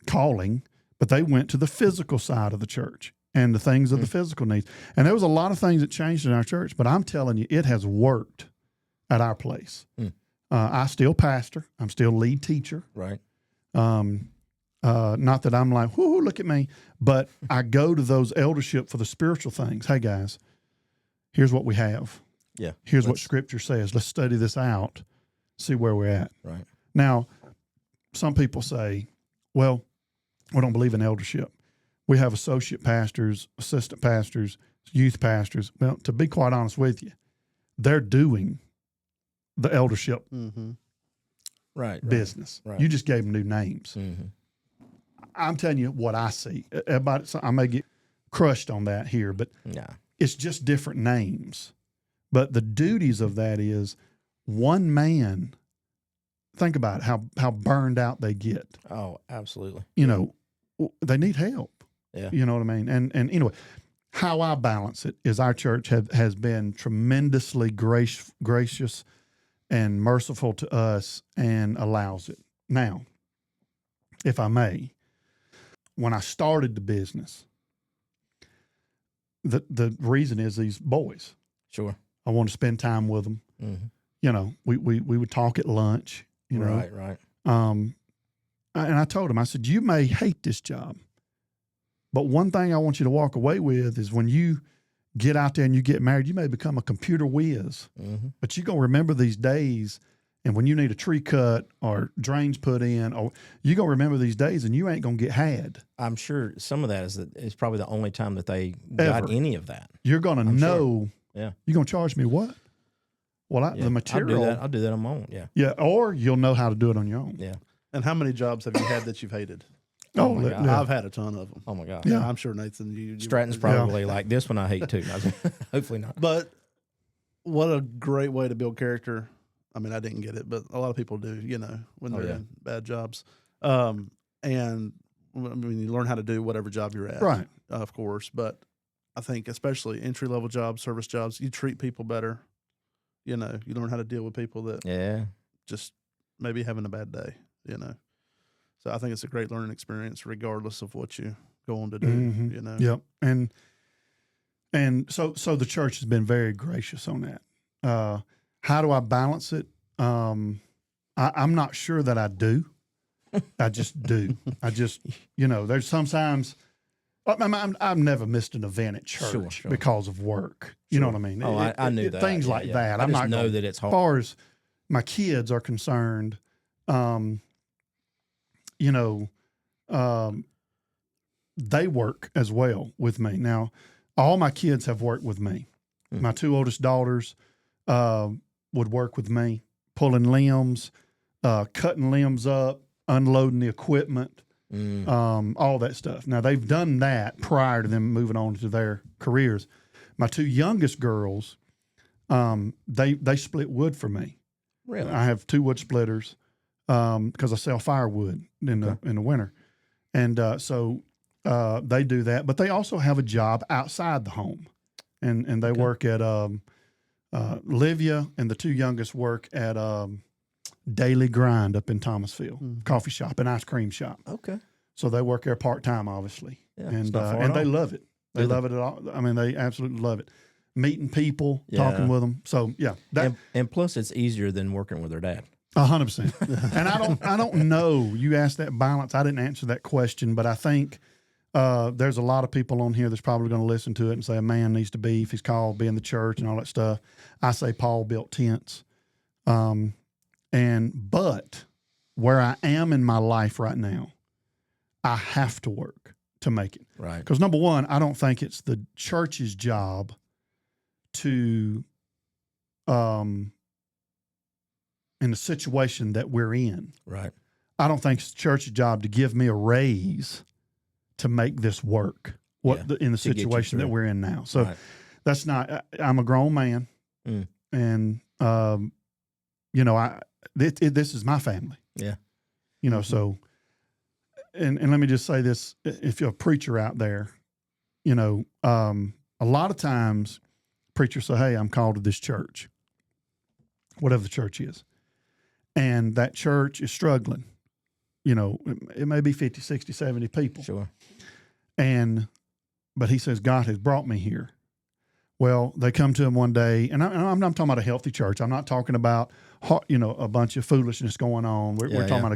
calling, but they went to the physical side of the church and the things of the physical needs. And there was a lot of things that changed in our church, but I'm telling you, it has worked at our place. I still pastor. I'm still lead teacher. Right. Not that I'm like, whoo, look at me, but I go to those eldership for the spiritual things. Hey guys, here's what we have. Yeah. Here's what Scripture says. Let's study this out, see where we're at. Right. Now, some people say, well, we don't believe in eldership. We have associate pastors, assistant pastors, youth pastors. Well, to be quite honest with you, they're doing the eldership Right. business. Right. You just gave them new names. Mm-hmm. I'm telling you what I see. Everybody, I may get crushed on that here, but it's just different names. But the duties of that is one man. Think about it, how burned out they get. Oh, absolutely. They need help. Yeah. You know what I mean? And anyway, how I balance it is our church has been tremendously gracious and merciful to us and allows it. Now, if I may, when I started the business, the reason is these boys. Sure. I want to spend time with them. Mm-hmm. We would talk at lunch. Right. And I told him, I said, you may hate this job, but one thing I want you to walk away with is when you get out there and you get married, you may become a computer whiz, but you're going to remember these days. And when you need a tree cut or drains put in, or you're going to remember these days and you ain't going to get had. I'm sure some of that is probably the only time that they got any of that. You're going to know. Sure. Yeah. You're going to charge me what? Well, the material. I'll do that on my own. Yeah. Yeah. Or you'll know how to do it on your own. Yeah. And how many jobs have you had that you've hated? Oh my God. I've had a ton of them. Oh my God. Yeah. I'm sure Nathan, you Stratton's probably like this one. I hate too. Hopefully not. But what a great way to build character. I mean, I didn't get it, but a lot of people do, when they're in bad jobs. And I mean, you learn how to do whatever job you're at, Right. Of course. But I think especially entry-level jobs, service jobs, you treat people better. You learn how to deal with people that just maybe having a bad day, So I think it's a great learning experience regardless of what you go on to do, Yep. And so the church has been very gracious on that. How do I balance it? I'm not sure that I do. I just do. There's sometimes I've never missed an event at church because of work. You know what I mean? Oh, I knew that. Things like that. I I'm just not know that it's hard. As far as my kids are concerned, they work as well with me. Now, all my kids have worked with me. My two oldest daughters would work with me, pulling limbs, cutting limbs up, unloading the equipment, all that stuff. Now, they've done that prior to them moving on to their careers. My two youngest girls, they split wood for me. Really? I have 2 wood splitters because I sell firewood in the winter. And so they do that. But they also have a job outside the home. And they work at Livia, and the 2 youngest work at Daily Grind up in Thomasville, coffee shop and ice cream shop. Okay. So they work there part-time, obviously. Yeah, and they love it. They love it at all. I mean, they absolutely love it. Meeting people, talking with them. So yeah. And plus it's easier than working with their dad. 100%. And I don't know. You asked that balance. I didn't answer that question, but I think there's a lot of people on here that's probably going to listen to it and say a man needs to be, if he's called, be in the church and all that stuff. I say Paul built tents. But where I am in my life right now, I have to work to make it. Right. Because number one, I don't think it's the church's job to, in the situation that we're in. Right. I don't think it's the church's job to give me a raise to make this work in the situation that we're in now. So that's not, I'm a grown man and, this is my family. Yeah. So, and let me just say this, if you're a preacher out there, a lot of times preachers say, hey, I'm called to this church, whatever the church is. And that church is struggling. It may be 50, 60, 70 people. Sure. But he says, God has brought me here. Well, they come to him one day, and I'm not talking about a healthy church. I'm not talking about, a bunch of foolishness going on. We're talking about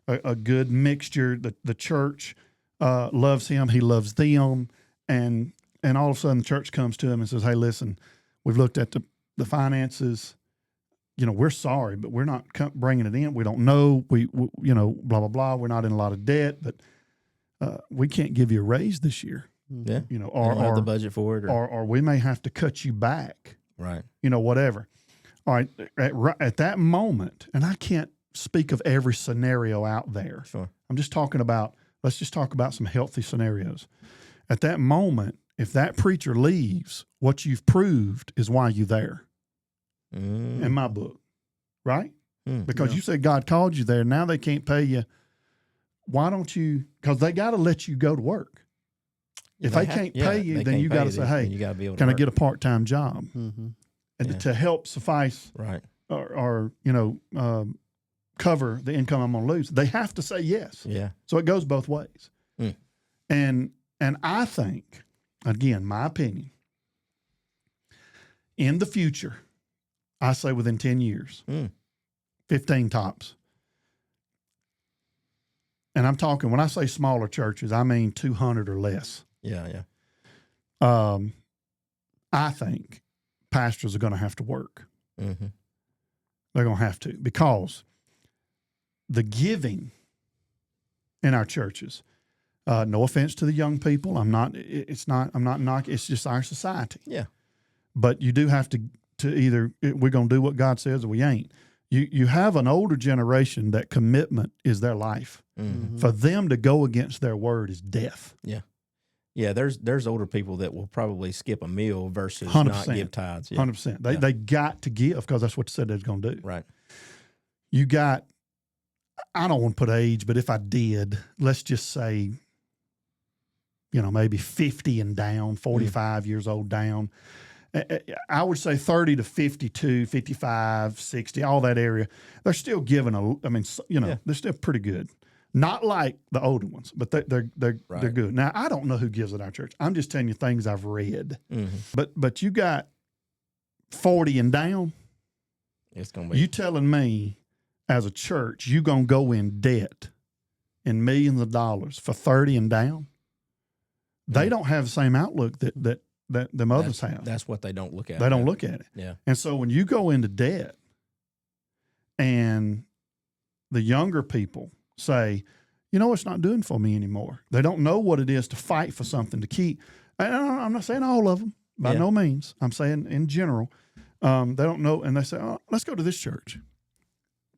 a good mixture. The church loves him. He loves them. And all of a sudden the church comes to him and says, hey, listen, we've looked at the finances. We're sorry, but we're not bringing it in. We don't know. We blah, blah, blah. We're not in a lot of debt, but we can't give you a raise this year. Yeah. Or have the budget for it. Or we may have to cut you back. Right. Whatever. All right. At that moment, and I can't speak of every scenario out there. Sure. I'm just talking about, let's just talk about some healthy scenarios. At that moment, if that preacher leaves, what you've proved is why you're there. In my book, right? Because you said God called you there. Now they can't pay you. Why don't you? Because they got to let you go to work. If they can't pay you, then you got to say, hey, you gotta be able to can I work. get a part-time job? And to help suffice right. or cover the income I'm going to lose. They have to say yes. Yeah. So it goes both ways. And I think, again, my opinion, in the future, I say within 10 years, 15 tops. And I'm talking, when I say smaller churches, I mean 200 or less. Yeah. I think pastors are going to have to work. Mm-hmm. They're going to have to, because the giving in our churches, no offense to the young people. I'm not knocking, it's just our society. Yeah. But you do have to either, we're going to do what God says or we ain't. You have an older generation that commitment is their life. Mm-hmm. For them to go against their word is death. Yeah. Yeah, there's older people that will probably skip a meal versus 100%. not give tithes. Yeah. 100%. They got to give because that's what they said they was going to do. Right. You got, I don't want to put age, but if I did, let's just say, maybe 50 and down, 45 years old down. I would say 30 to 52, 55, 60, all that area. They're still giving they're still pretty good. Not like the older ones, but they're good. Now, I don't know who gives at our church. I'm just telling you things I've read. Mm-hmm. But you got 40 and down. It's gonna be. You telling me as a church you gonna go in debt in millions of dollars for 30 and down? They don't have the same outlook that the others have. That's what they don't look at. They don't look at it. Yeah. And so when you go into debt and the younger people say, it's not doing for me anymore. They don't know what it is to fight for something to keep. And I'm not saying all of them, by no means. I'm saying in general, they don't know. And they say, oh, let's go to this church.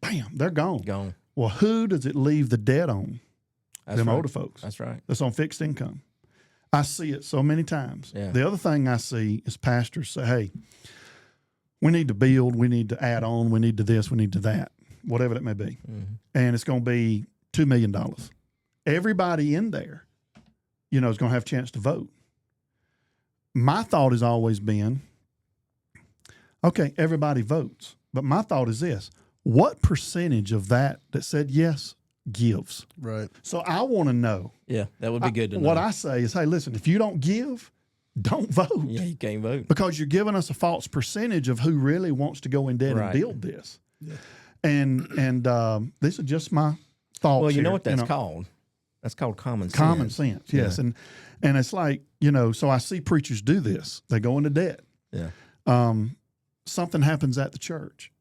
Bam, they're gone. Gone. Well, who does it leave the debt on? them older folks. That's right. That's on fixed income. I see it so many times. Yeah. The other thing I see is pastors say, hey, we need to build, we need to add on, we need to this, we need to that, whatever that may be. Mm-hmm. And it's going to be $2 million. Everybody in there, is going to have a chance to vote. My thought has always been, okay, everybody votes. But my thought is this: what percentage of that said yes gives? Right. So I want to know. Yeah, that would be good to know. What I say is, hey, listen, if you don't give, don't vote. Yeah, you can't vote. Because you're giving us a false percentage of who really wants to go in debt and build this. Yeah. And this is just my thoughts. Well, you know here, what that's called? That's called common sense. Common sense, yes. Yeah. And it's like, so I see preachers do this. They go into debt. Yeah. Something happens at the church,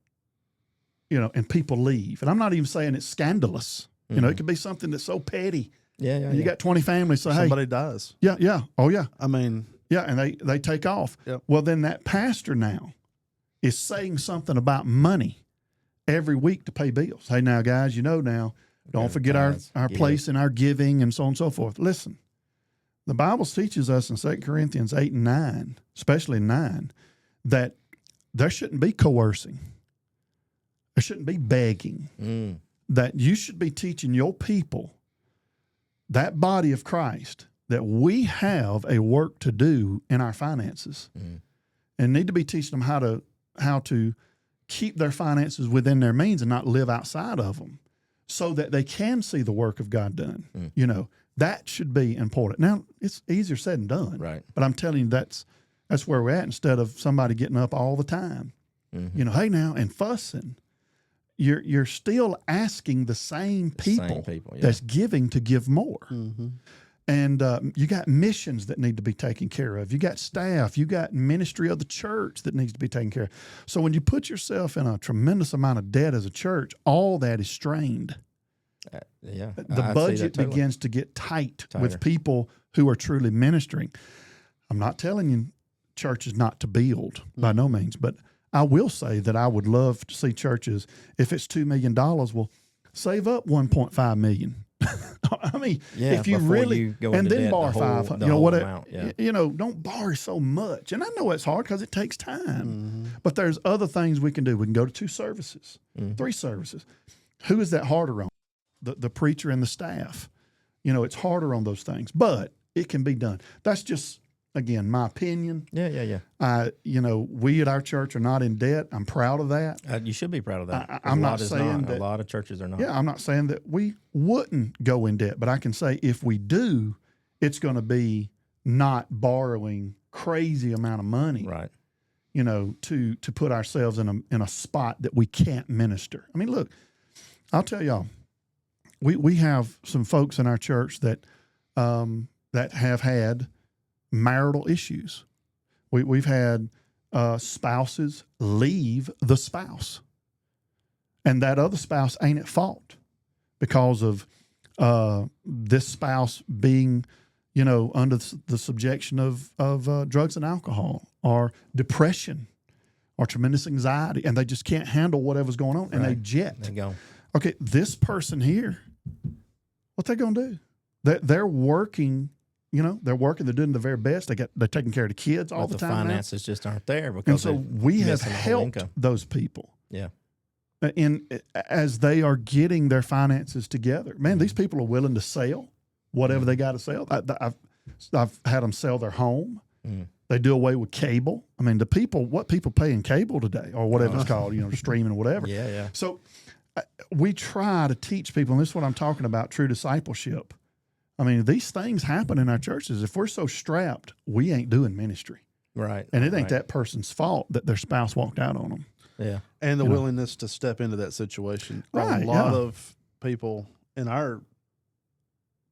and people leave. And I'm not even saying it's scandalous. Mm-hmm. It could be something that's so petty. Yeah. You got 20 families, so somebody dies. Yeah. Oh, yeah. I mean. Yeah, and they take off. Yep. Well, then that pastor now is saying something about money every week to pay bills. Hey, now, guys, now, don't forget our place in our giving and so on and so forth. Listen, the Bible teaches us in 2 Corinthians 8 and 9, especially 9, that there shouldn't be coercing. There shouldn't be begging. That you should be teaching your people, that body of Christ, that we have a work to do in our finances and need to be teaching them how to keep their finances within their means and not live outside of them so that they can see the work of God done. That should be important. Now, it's easier said than done. Right. But I'm telling you, that's where we're at instead of somebody getting up all the time. Hey now, and fussing. You're still asking the same people, that's giving to give more. Mm-hmm. And you got missions that need to be taken care of. You got staff. You got ministry of the church that needs to be taken care of. So when you put yourself in a tremendous amount of debt as a church, all that is strained. The budget begins to get tighter with people who are truly ministering. I'm not telling you churches not to build by no means, but I will say that I would love to see churches, if it's $2 million, well, save up $1.5 million. I mean, if you really and then borrow $500, whatever. Don't borrow so much. And I know it's hard because it takes time. But there's other things we can do. We can go to 2 services, 3 services. Who is that harder on? The preacher and the staff. It's harder on those things, but it can be done. That's just, again, my opinion. Yeah. We at our church are not in debt. I'm proud of that. You should be proud of that. I'm not saying that a lot of churches are not. Yeah, I'm not saying that we wouldn't go in debt, but I can say if we do, it's going to be not borrowing crazy amount of money, right? To put ourselves in a spot that we can't minister. I mean, look, I'll tell y'all, we have some folks in our church that have had marital issues. We've had spouses leave the spouse, and that other spouse ain't at fault because of this spouse being, under the subjection of drugs and alcohol or depression or tremendous anxiety, and they just can't handle whatever's going on, and they jet. They go. Okay, this person here, what they gonna do? They're working. They're working. They're doing the very best. They're taking care of the kids all the time. The finances just aren't there because. And so we have helped those people. Yeah. As they are getting their finances together, man, these people are willing to sell whatever they got to sell. I've had them sell their home. They do away with cable. I mean, what people pay in cable today or whatever it's called, streaming or whatever. Yeah. So we try to teach people, and this is what I'm talking about, true discipleship. I mean, these things happen in our churches. If we're so strapped, we ain't doing ministry. Right. And it ain't that person's fault that their spouse walked out on them. Yeah. And the willingness to step into that situation. Right, A lot of people in our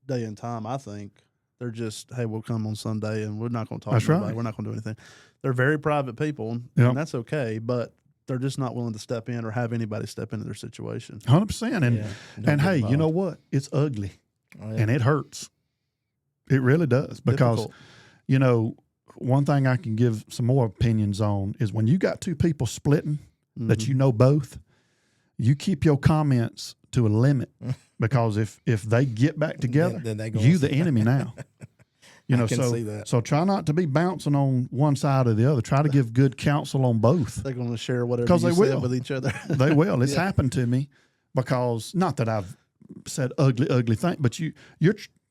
day and time, I think, they're just, hey, we'll come on Sunday and we're not going to talk to anybody. Right. We're not going to do anything. They're very private people, and that's okay, but they're just not willing to step in or have anybody step into their situation. 100%. And hey, you know what? It's ugly. Oh, yeah. And it hurts. It really does. Because, one thing I can give some more opinions on is when you got 2 people splitting that both, you keep your comments to a limit because if they get back together, Then they go you on the enemy now. You know, I can see that. so try not to be bouncing on one side or the other. Try to give good counsel on both. They're going to share whatever 'Cause you they said will. with each other. They will. It's happened to me because not that I've said ugly thing, but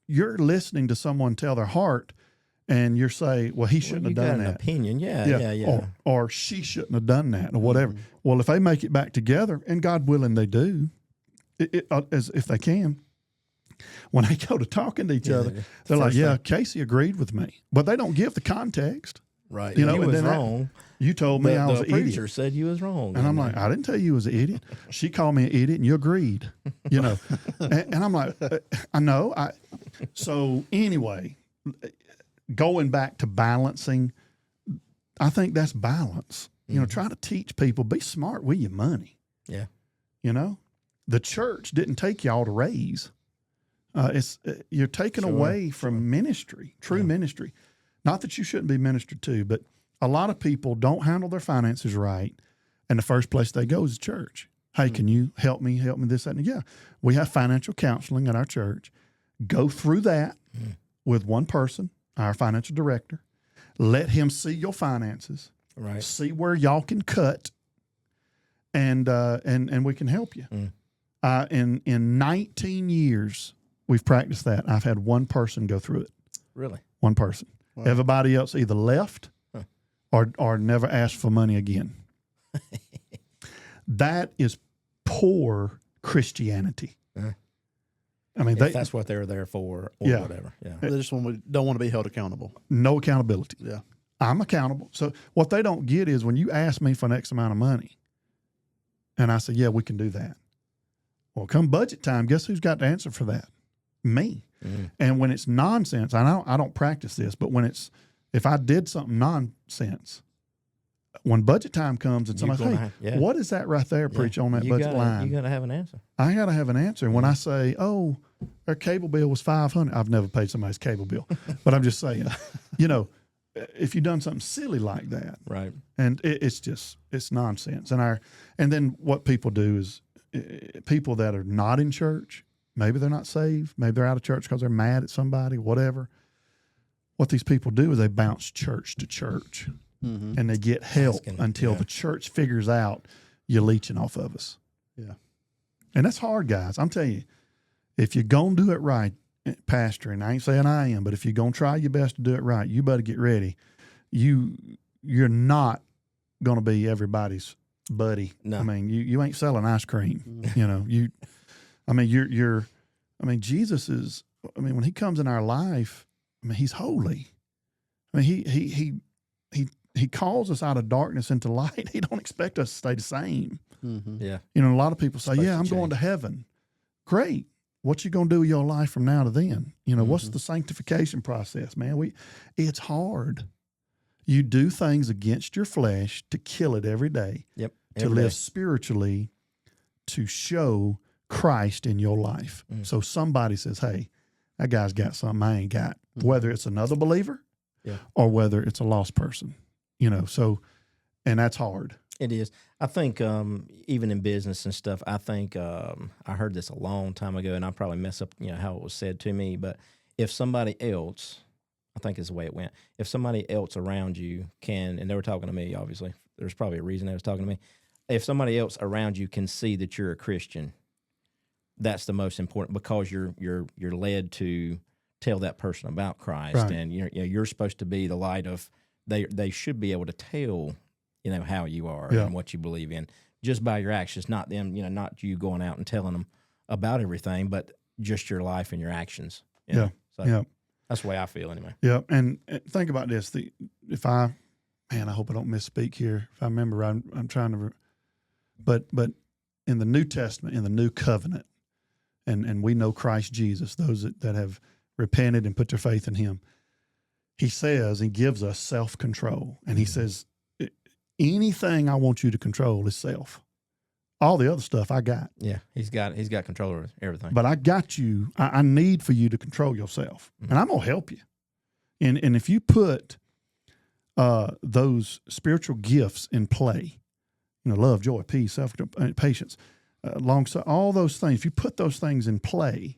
you're listening to someone tell their heart, and you're saying, well, he shouldn't have done an that. opinion. Yeah. Or she shouldn't have done that, or whatever. Well, if they make it back together, and God willing they do, as if they can, when they go to talking to each other, they're like, yeah, Casey agreed with me. But they don't give the context. Right. You know, you and was then wrong. You told me I was the an preacher idiot. said you was wrong. And I'm like, I didn't tell you was an idiot. She called me an idiot and you agreed, you know. and I'm like, I know. So anyway, going back to balancing, I think that's balance. You know, try to teach people, be smart with your money. Yeah. You know, the church didn't take y'all to raise. You're taken away from ministry, true ministry. Not that you shouldn't be ministered to, but a lot of people don't handle their finances right, and the first place they go is church. Hey, can you help me this, that, and yeah. We have financial counseling at our church. Go through that with one person, our financial director. Let him see your finances. Right. See where y'all can cut, and we can help you. In 19 years, we've practiced that. I've had one person go through it. Really? One person. Wow. Everybody else either left or never asked for money again. That is poor Christianity. I mean, that's what they're there for, or whatever. Yeah. They just don't want to be held accountable. No accountability. Yeah. I'm accountable. So what they don't get is when you ask me for an X amount of money, and I say, yeah, we can do that. Well, come budget time, guess who's got the answer for that? Me. And when it's nonsense, I don't practice this, but if I did something nonsense, when budget time comes and somebody says, hey, what is that right there, preach, on that budget line? You got to have an answer. I got to have an answer. And when I say, oh, our cable bill was $500, I've never paid somebody's cable bill, but I'm just saying, you know, if you've done something silly like that, right? And it's nonsense. And then what people do is people that are not in church, maybe they're not saved, maybe they're out of church because they're mad at somebody, whatever. What these people do is they bounce church to church, and they get help until the church figures out you're leeching off of us. Yeah. And that's hard, guys. I'm telling you, if you're going to do it right, pastor, and I ain't saying I am, but if you're going to try your best to do it right, you better get ready. You're not going to be everybody's buddy. No. I mean, you ain't selling ice cream. You know, Jesus is, when he comes in our life, he's holy. He calls us out of darkness into light. He don't expect us to stay the same. Yeah. You know, a lot of people say, I'm going to heaven. Great. What you going to do with your life from now to then? You know, what's the sanctification process, man? It's hard. You do things against your flesh to kill it every day. Yep. To live spiritually, to show Christ in your life. So somebody says, hey, that guy's got something I ain't got, whether it's another believer or whether it's a lost person, you know, and that's hard. It is. I think even in business and stuff, I think I heard this a long time ago, and I probably mess up, how it was said to me, but if somebody else, I think is the way it went, if somebody else around you can, and they were talking to me, obviously, there's probably a reason they was talking to me, if somebody else around you can see that you're a Christian, that's the most important, because you're led to tell that person about Christ, right. And you're supposed to be the light of. They should be able to tell, how you are and what you believe in just by your actions, not them, not you going out and telling them about everything, but just your life and your actions. So that's the way I feel anyway. Yeah, and think about this: I hope I don't misspeak here. If I remember, I'm trying to. But in the New Testament, in the New Covenant, and we know Christ Jesus, those that have repented and put their faith in Him, He says and gives us self-control. And He says, anything I want you to control is self. All the other stuff I got. Yeah, He's got control over everything. But I got you. I need for you to control yourself. And I'm going to help you. And if you put those spiritual gifts in play, love, joy, peace, patience, alongside all those things, if you put those things in play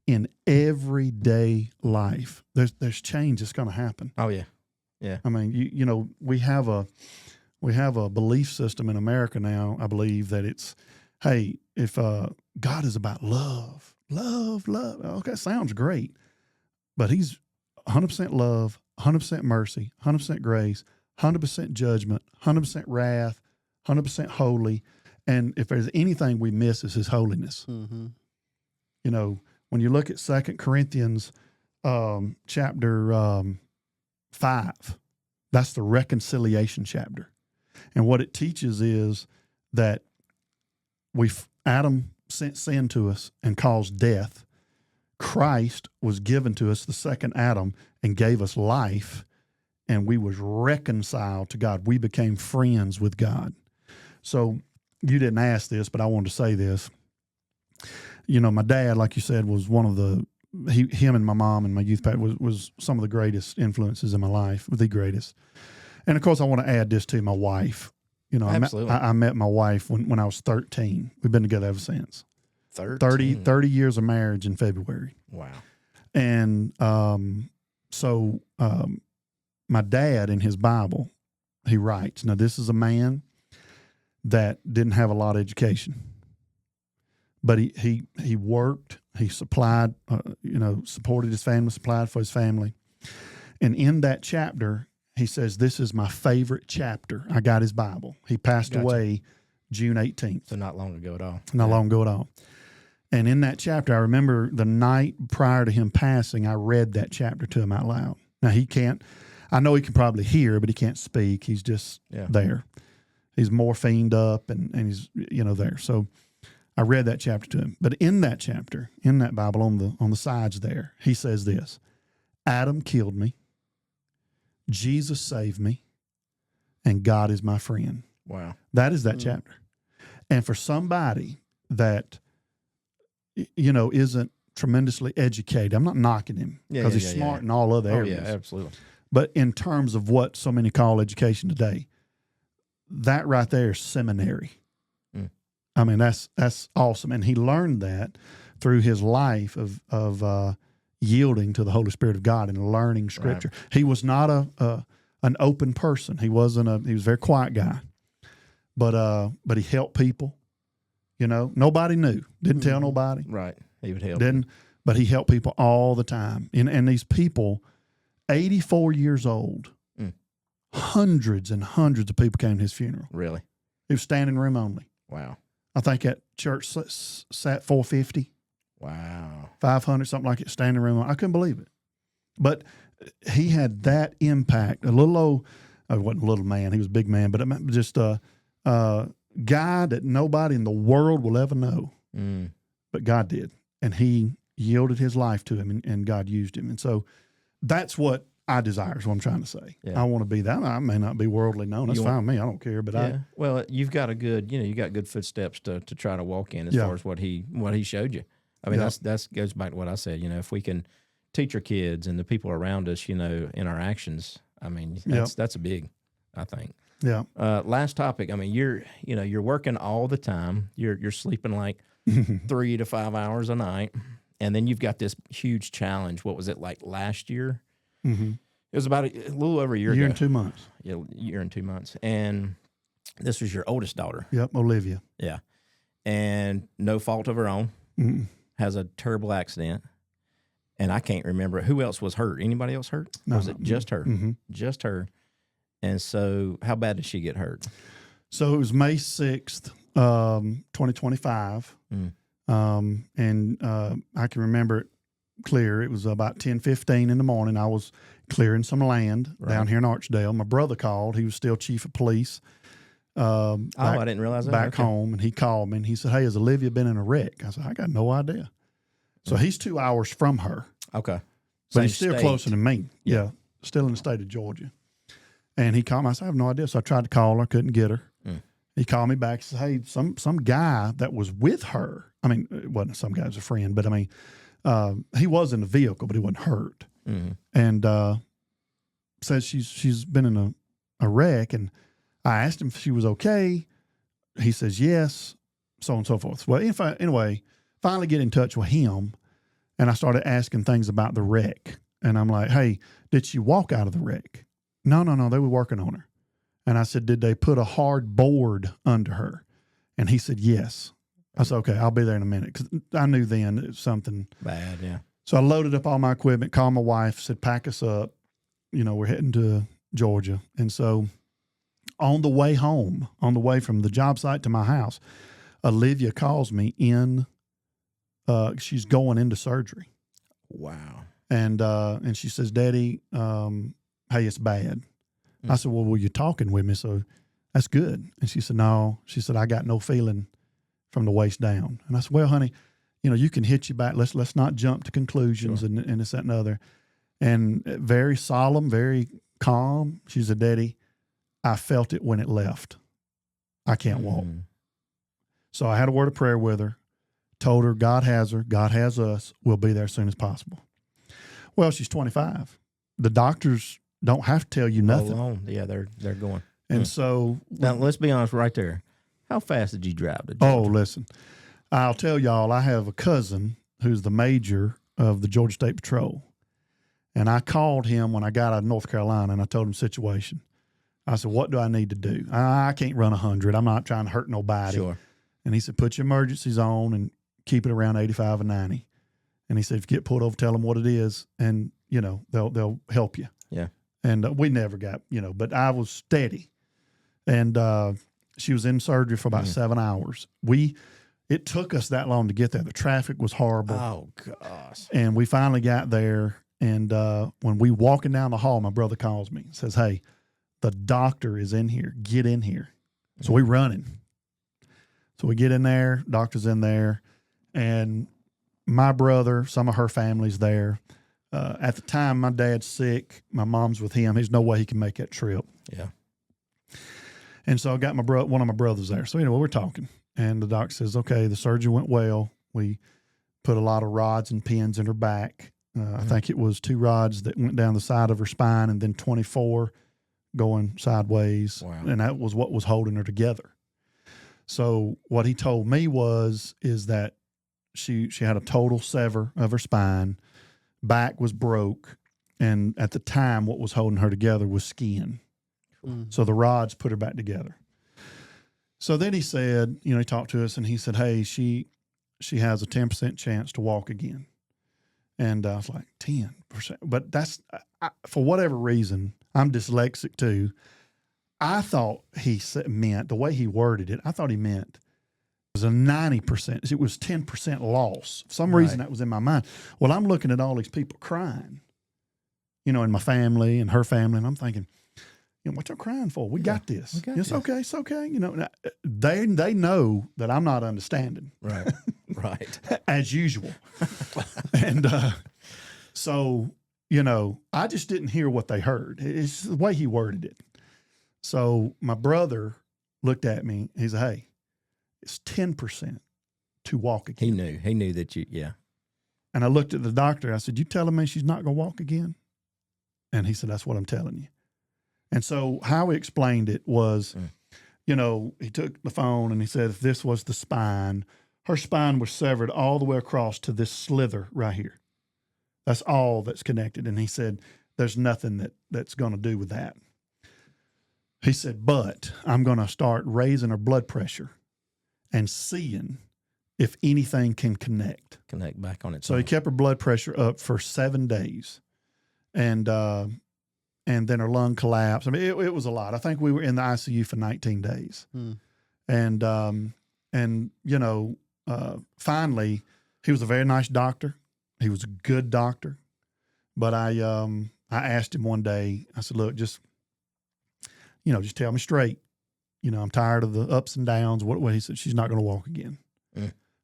in everyday life, there's change that's going to happen. Oh yeah, yeah. I mean, you know, we have a belief system in America now. I believe that it's, hey, if God is about love, okay, sounds great, but He's 100% love, 100% mercy, 100% grace, 100% judgment, 100% wrath, 100% holy. And if there's anything we miss, is His holiness. Mm-hmm. You know, when you look at 2 Corinthians chapter 5, that's the reconciliation chapter. And what it teaches is that Adam sent sin to us and caused death. Christ was given to us, the second Adam, and gave us life, and we was reconciled to God. We became friends with God. So you didn't ask this, but I wanted to say this. You know, my dad, like you said, was one of him and my mom and my youth pastor was some of the greatest influences in my life, the greatest. And of course, I want to add this to my wife. You know, I met my wife when I was 13. We've been together ever since. 30 years of marriage in February. Wow. And so my dad, in his Bible, he writes, now this is a man that didn't have a lot of education, but he worked, he supplied, supported his family, supplied for his family. And in that chapter, he says, this is my favorite chapter. I got his Bible. He passed away June 18th. So not long ago at all. Not long ago at all. And in that chapter, I remember the night prior to him passing, I read that chapter to him out loud. Now, I know he can probably hear, but he can't speak. He's just there. He's morphined up and he's, there. So I read that chapter to him. But in that chapter, in that Bible, on the sides there, he says this: Adam killed me, Jesus saved me, and God is my friend. Wow. That is that chapter. And for somebody that, isn't tremendously educated, I'm not knocking him because he's smart in all other areas. Oh, yeah, absolutely. But in terms of what so many call education today, that right there is seminary. I mean, that's awesome. And he learned that through his life of yielding to the Holy Spirit of God and learning Scripture. Right. He was not an open person. He was a very quiet guy, but he helped people. Nobody knew. Didn't tell nobody. Right. He would help. But he helped people all the time. And these people, 84 years old, hundreds and hundreds of people came to his funeral. Really? He was standing room only. Wow. I think at church sat 450. Wow. 500, something like it, standing room only. I couldn't believe it. But he had that impact. A little old, I wasn't a little man, he was a big man, but just a guy that nobody in the world will ever know. But God did. And he yielded his life to him, and God used him. And so that's what I desire, is what I'm trying to say. Yeah. I want to be that. I may not be worldly known. That's fine with me. I don't care. But well, you've got you got good footsteps to try to walk in as far as what he showed you. I mean, that's goes back to what I said. If we can teach our kids and the people around us, in our actions, I mean, that's a big, I think. Yeah. Last topic. I mean, you're working all the time. You're sleeping like 3 to 5 hours a night, and then you've got this huge challenge. What was it like last year? Mm-hmm. It was about a little over a year ago. Year and 2 months. Yeah, year and 2 months. And this was your oldest daughter. Yep, Olivia. Yeah. And no fault of her own. Mm-hmm. Has a terrible accident. And I can't remember. Who else was hurt? Anybody else hurt? No. Or was it just her? Mm-hmm. Just her. And so how bad did she get hurt? So it was May 6th, 2025. And I can remember it clear. It was about 10:15 in the morning. I was clearing some land down here in Archdale. My brother called. He was still chief of police. I didn't realize that. Back home, and he called me and he said, "Hey, has Olivia been in a wreck?" I said, "I got no idea." So he's 2 hours from her. Okay. But he's still closer than me. Yeah. Still in the state of Georgia. And he called me. I said, "I have no idea." So I tried to call her, couldn't get her. He called me back and said, "Hey, some guy that was with her." I mean, it wasn't some guy, it was a friend, but I mean, he was in the vehicle, but he wasn't hurt. And says she's been in a wreck. And I asked him if she was okay. He says yes. so on and so forth. Well, anyway, finally get in touch with him, and I started asking things about the wreck. And I'm like, hey, did she walk out of the wreck? No, they were working on her. And I said, did they put a hard board under her? And he said, yes. I said, okay, I'll be there in a minute. Because I knew then it was something Bad, yeah. So I loaded up all my equipment, called my wife, said, pack us up. We're heading to Georgia. And so on the way home, on the way from the job site to my house, Olivia calls me in. She's going into surgery. Wow. And she says, Daddy, hey, it's bad. I said, well, you're talking with me, so that's good. And she said, no. She said, I got no feeling from the waist down. And I said, well, honey, you can hit you back. Let's not jump to conclusions and this, that, and other. And very solemn, very calm. She said, Daddy, I felt it when it left. I can't walk. So I had a word of prayer with her, told her God has her, God has us. We'll be there as soon as possible. Well, she's 25. The doctors don't have to tell you nothing. Alone. Yeah, they're going. And so now let's be honest right there. How fast did you drive to Georgia? Oh, listen, I'll tell y'all, I have a cousin who's the major of the Georgia State Patrol. And I called him when I got out of North Carolina, and I told him the situation. I said, what do I need to do? I can't run 100. I'm not trying to hurt nobody. Sure. And he said, put your emergencies on and keep it around 85 and 90. And he said, if you get pulled over, tell them what it is, and, they'll help you. Yeah. And we never got, but I was steady. And she was in surgery for about 7 hours. It took us that long to get there. The traffic was horrible. Oh, gosh. And we finally got there. And when we walking down the hall, my brother calls me and says, hey, the doctor is in here. Get in here. So we running. So we get in there. Doctor's in there. And my brother, some of her family's there. At the time, my dad's sick. My mom's with him. There's no way he can make that trip. Yeah. And so I got one of my brothers there. So anyway, we're talking. And the doc says, okay, the surgery went well. We put a lot of rods and pins in her back. I think it was 2 rods that went down the side of her spine and then 24 going sideways. Wow. And that was what was holding her together. So what he told me is that she had a total sever of her spine, back was broke, and at the time what was holding her together was skin. So the rods put her back together. So then he said, he talked to us and he said, hey, she has a 10% chance to walk again. And I was like, 10%. But that's, for whatever reason, I'm dyslexic too. I thought he meant, the way he worded it, I thought he meant it was a 90%. It was 10% loss. For some reason that was in my mind. Well, I'm looking at all these people crying, in my family and her family. And I'm thinking, what y'all crying for? We got this. It's okay. It's okay. They know that I'm not understanding. Right. Right. As usual. And so, I just didn't hear what they heard. It's the way he worded it. So my brother looked at me. He said, hey, it's 10% to walk again. He knew that yeah. And I looked at the doctor. I said, you telling me she's not going to walk again? And he said, that's what I'm telling you. And so how he explained it was, he took the phone and he said, if this was the spine, her spine was severed all the way across to this slither right here. That's all that's connected. And he said, there's nothing that's going to do with that. He said, but I'm going to start raising her blood pressure and seeing if anything can connect Back on it. So he kept her blood pressure up for 7 days. And then her lung collapsed. I mean, it was a lot. I think we were in the ICU for 19 days. And finally, he was a very nice doctor. He was a good doctor. But I asked him one day, I said, look, just tell me straight. I'm tired of the ups and downs. What he said, she's not going to walk again.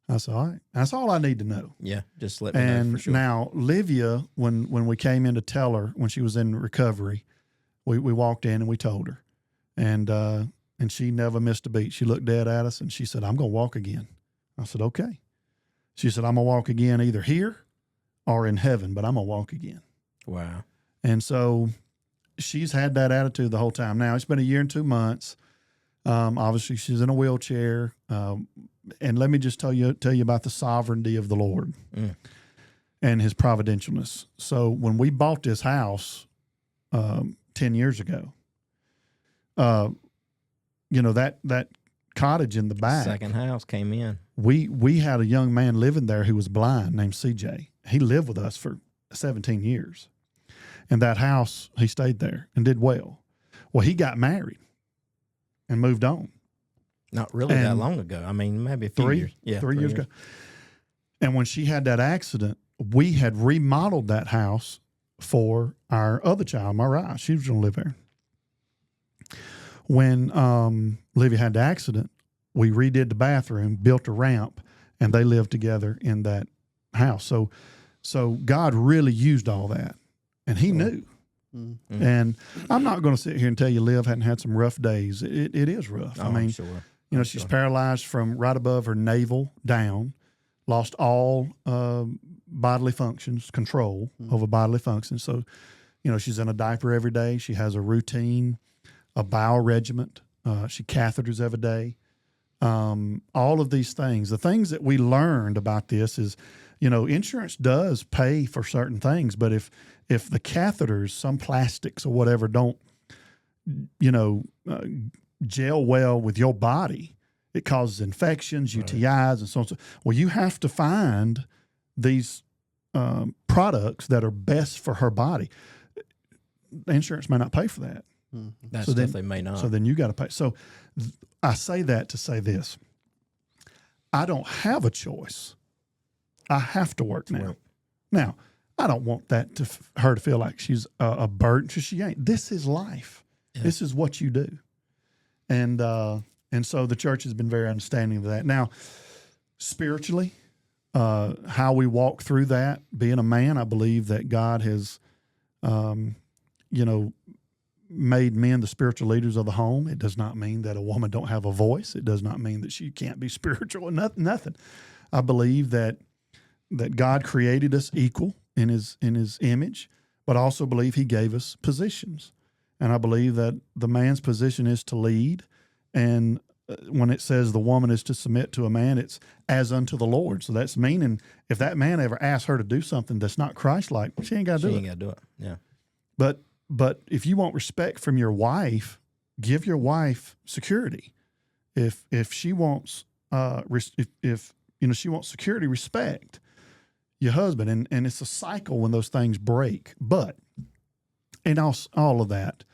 I said, all right. That's all I need to know. Yeah, just let me know for sure. Now, Livia, when we came in to tell her, when she was in recovery, we walked in and we told her. And she never missed a beat. She looked dead at us and she said, I'm going to walk again. I said, okay. She said, I'm going to walk again either here or in heaven, but I'm going to walk again. Wow. And so she's had that attitude the whole time. Now, it's been 1 year and 2 months. Obviously, she's in a wheelchair. and let me just tell you about the sovereignty of the Lord and his providentialness. So when we bought this house 10 years ago, that cottage in the back, Second house came in. we had a young man living there who was blind named CJ. He lived with us for 17 years. And that house, he stayed there and did well. Well, he got married and moved on. Not really that long ago. I mean, maybe a few years. Yeah, 3 years ago. And when she had that accident, we had remodeled that house for our other child, Mariah. She was going to live there. When Livia had the accident, we redid the bathroom, built a ramp, and they lived together in that house. So God really used all that, and he knew. Mm-hmm. And I'm not going to sit here and tell you Liv hadn't had some rough days. It is rough. Oh, I mean, sure. She's paralyzed from right above her navel down, lost all bodily functions, control over bodily functions. So, she's in a diaper every day. She has a routine, a bowel regimen. She catheters every day. All of these things. The things that we learned about this is, insurance does pay for certain things, but if the catheters, some plastics or whatever, don't, gel well with your body, it causes infections, UTIs, and so on. Well, you have to find these products that are best for her body. The insurance may not pay for that. That's definitely may not. So then you got to pay. So I say that to say this. I don't have a choice. I have to work now. Now, I don't want that her to feel like she's a burden. She ain't. This is life. Yeah. This is what you do. And so the church has been very understanding of that. Now, spiritually, how we walk through that, being a man, I believe that God has, made men the spiritual leaders of the home. It does not mean that a woman don't have a voice. It does not mean that she can't be spiritual or nothing. I believe that God created us equal in his image, but also believe he gave us positions. And I believe that the man's position is to lead. And when it says the woman is to submit to a man, it's as unto the Lord. So that's meaning if that man ever asks her to do something that's not Christ-like, she ain't got to do it. She ain't got to do it, yeah. But if you want respect from your wife, give your wife security. If she wants if she wants security, respect your husband. And it's a cycle when those things break. But in all of that,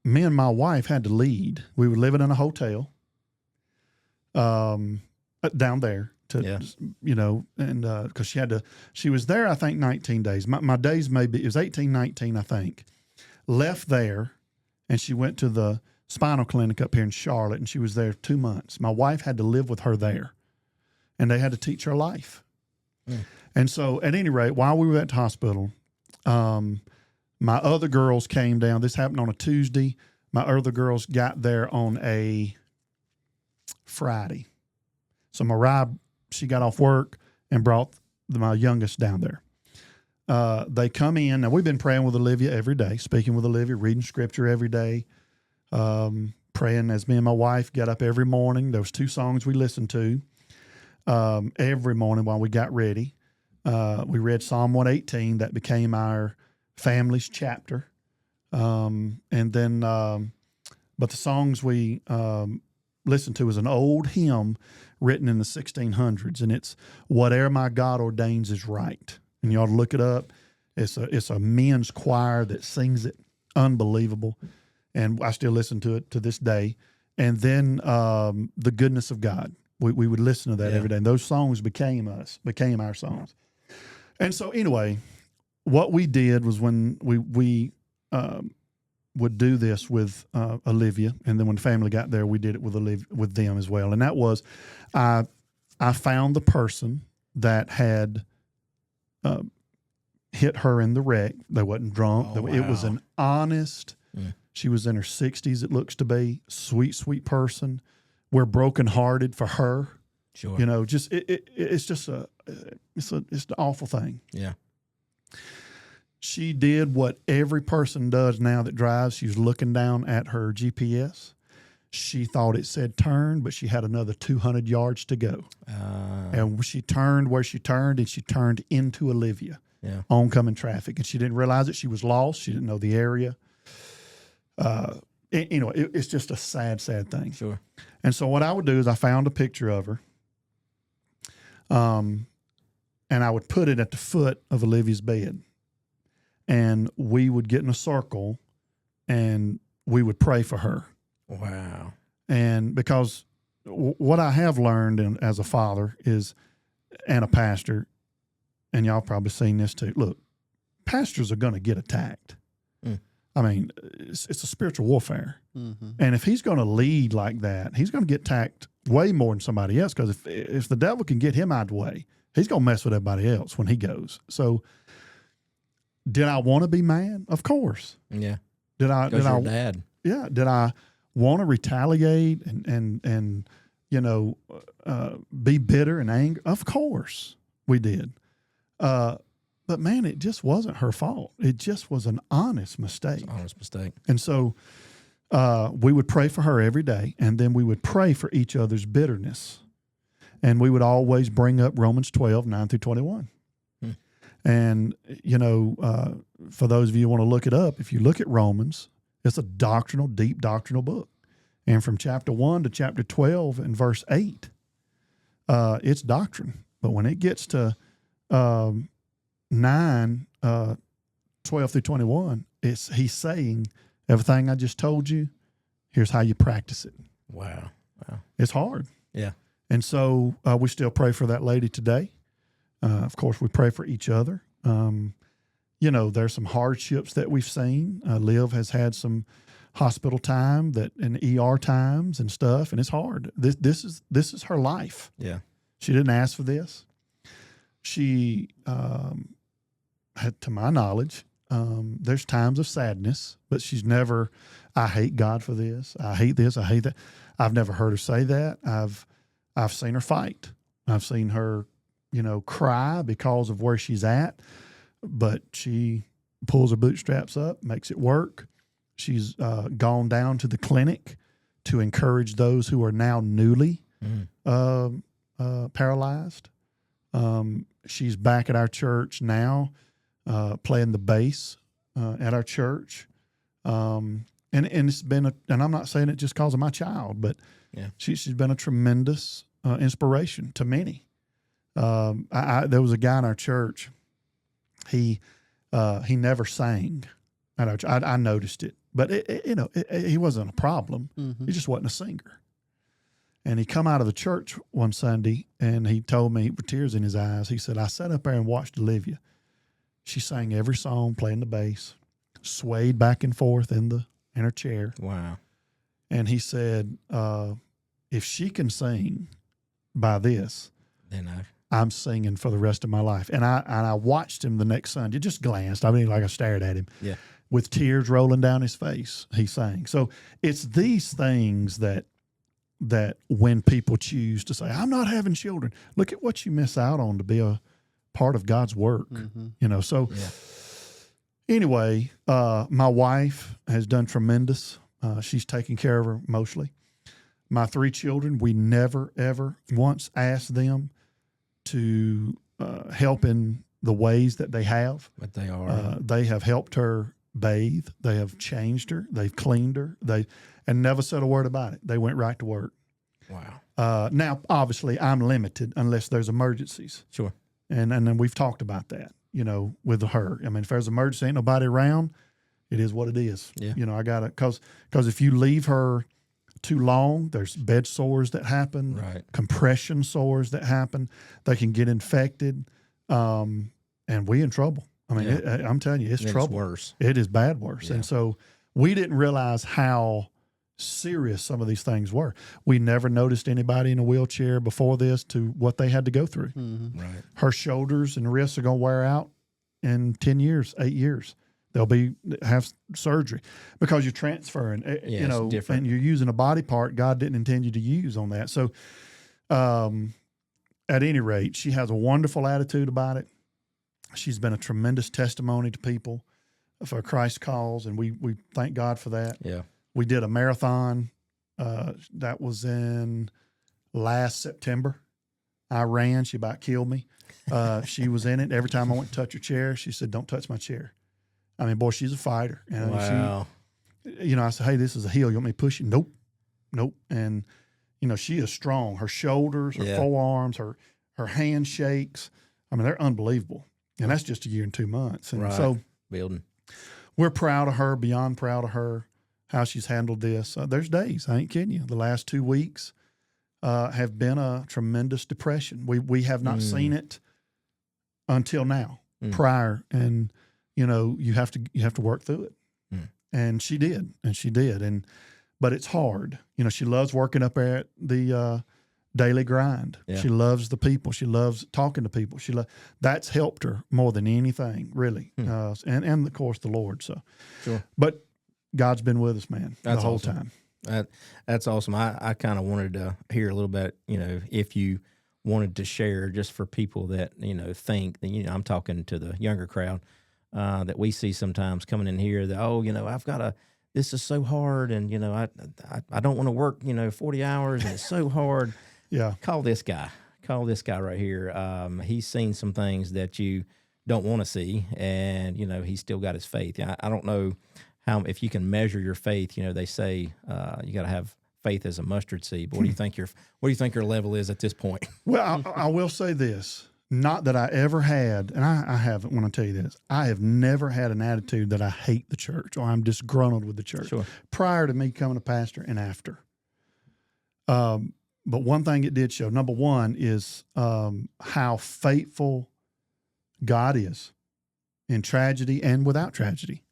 me and my wife had to lead. We were living in a hotel down there because she was there, I think, 19 days. My days it was 18, 19, I think. Left there, and she went to the spinal clinic up here in Charlotte, and she was there 2 months. My wife had to live with her there, and they had to teach her life. And so, at any rate, while we were at the hospital, my other girls came down. This happened on a Tuesday. My other girls got there on a Friday. So Mariah, she got off work and brought my youngest down there. They come in. Now, we've been praying with Olivia every day, speaking with Olivia, reading scripture every day, praying as me and my wife got up every morning. There was 2 songs we listened to every morning while we got ready. We read Psalm 118. That became our family's chapter. And then, but the songs we listened to was an old hymn written in the 1600s, and it's "Whatever My God Ordains Is Right." And you ought to look it up. It's a men's choir that sings it. Unbelievable. And I still listen to it to this day. And then "The Goodness of God." We would listen to that every day. And those songs became our songs. And so anyway, what we did was when we would do this with Olivia, and then when the family got there, we did it with them as well. And that was, I found the person that had hit her in the wreck. They wasn't drunk. Oh, wow. It was an honest. She was in her 60s. It looks to be sweet person. We're brokenhearted for her. Sure. It's just it's an awful thing. Yeah. She did what every person does now that drives. She was looking down at her GPS. She thought it said turn, but she had another 200 yards to go. And she turned where she turned, and she turned into Olivia, oncoming traffic. And she didn't realize it. She was lost. She didn't know the area. It's just a sad, sad thing. Sure. And so what I would do is I found a picture of her, and I would put it at the foot of Olivia's bed. And we would get in a circle, and we would pray for her. Wow. And because what I have learned as a father and a pastor, and y'all probably seen this too. Look, pastors are going to get attacked. I mean, it's a spiritual warfare. Mm-hmm. And if he's going to lead like that, he's going to get attacked way more than somebody else. Because if the devil can get him out of the way, he's going to mess with everybody else when he goes. So did I want to be mad? Of course. Yeah. Did I dad? Yeah. Did I want to retaliate and be bitter and angry? Of course we did. But man, it just wasn't her fault. It just was an honest mistake. And so we would pray for her every day, and then we would pray for each other's bitterness. And we would always bring up Romans 12, 9 through 21. And, for those of you who want to look it up, if you look at Romans, it's a deep doctrinal book. And from chapter 1 to chapter 12 and verse 8, it's doctrine. But when it gets to 9, 12 through 21, he's saying, everything I just told you, here's how you practice it. Wow. It's hard. Yeah. And so we still pray for that lady today. Of course, we pray for each other. There's some hardships that we've seen. Liv has had some hospital time and ER times and stuff, and it's hard. This is her life. Yeah. She didn't ask for this. She had, to my knowledge, there's times of sadness, but she's never, I hate God for this. I hate this. I hate that. I've never heard her say that. I've seen her fight. I've seen her, cry because of where she's at, but she pulls her bootstraps up, makes it work. She's gone down to the clinic to encourage those who are now newly paralyzed. She's back at our church now, playing the bass at our church. And it's been and I'm not saying it just because of my child, but she's been a tremendous inspiration to many. There was a guy in our church. He never sang at our church. I noticed it, but he wasn't a problem. Mm-hmm. He just wasn't a singer. And he come out of the church one Sunday, and he told me with tears in his eyes, he said, I sat up there and watched Olivia. She sang every song, playing the bass, swayed back and forth in her chair. Wow. And he said, if she can sing by this, then I'm singing for the rest of my life. And I watched him the next Sunday, just glanced. I mean, like I stared at him. Yeah. With tears rolling down his face, he sang. So it's these things that when people choose to say, I'm not having children, look at what you miss out on to be a part of God's work. Mm-hmm. Anyway, my wife has done tremendous. She's taking care of her mostly. My 3 children, we never, ever once asked them to help in the ways that they have. But they are. They have helped her bathe. They have changed her. They've cleaned her. And never said a word about it. They went right to work. Wow. Now, obviously, I'm limited unless there's emergencies. Sure. And then we've talked about that, with her. I mean, if there's an emergency, ain't nobody around, it is what it is. Yeah. I got to, because if you leave her too long, there's bed sores that happen, right? Compression sores that happen. They can get infected, and we in trouble. I mean, I'm telling you, it's trouble. It's worse. It is bad worse. Yeah. And so we didn't realize how serious some of these things were. We never noticed anybody in a wheelchair before this to what they had to go through. Mm-hmm. Right. Her shoulders and wrists are going to wear out in 10 years, 8 years. They'll have surgery because you're transferring, and you're using a body part God didn't intend you to use on that. So, at any rate, she has a wonderful attitude about it. She's been a tremendous testimony to people for Christ's cause, and we thank God for that. Yeah. We did a marathon That was in last September. I ran. She about killed me. She was in it. Every time I went to touch her chair, she said, "Don't touch my chair." I mean, boy, she's a fighter. And Wow. I said, "Hey, this is a hill. You want me to push you?" Nope. And, she is strong. Her shoulders, her forearms, her hand shakes. I mean, they're unbelievable. And that's just a year and 2 months. And so building. we're proud of her, beyond proud of her, how she's handled this. There's days, I ain't kidding you. The last 2 weeks have been a tremendous depression. We have not seen it until now, prior. And, you have to work through it. And she did. But it's hard. She loves working up at the daily grind. Yeah. She loves the people. She loves talking to people. That's helped her more than anything, really. And of course the Lord. So, sure. But God's been with us, man, the whole time. That's awesome. I kind of wanted to hear a little bit, if you wanted to share, just for people that, think that, I'm talking to the younger crowd that we see sometimes coming in here that, this is so hard, and I don't want to work 40 hours, and it's so hard. Yeah, call this guy right here. He's seen some things that you don't want to see, and he's still got his faith. I don't know if you can measure your faith. They say you got to have faith as a mustard seed. But what do you think your level is at this point? Well, I will say this. Not that I ever had, and I haven't when I tell you this, I have never had an attitude that I hate the church or I'm disgruntled with the church. Sure. Prior to me becoming a pastor and after. But one thing it did show, number one, is how faithful God is in tragedy and without tragedy,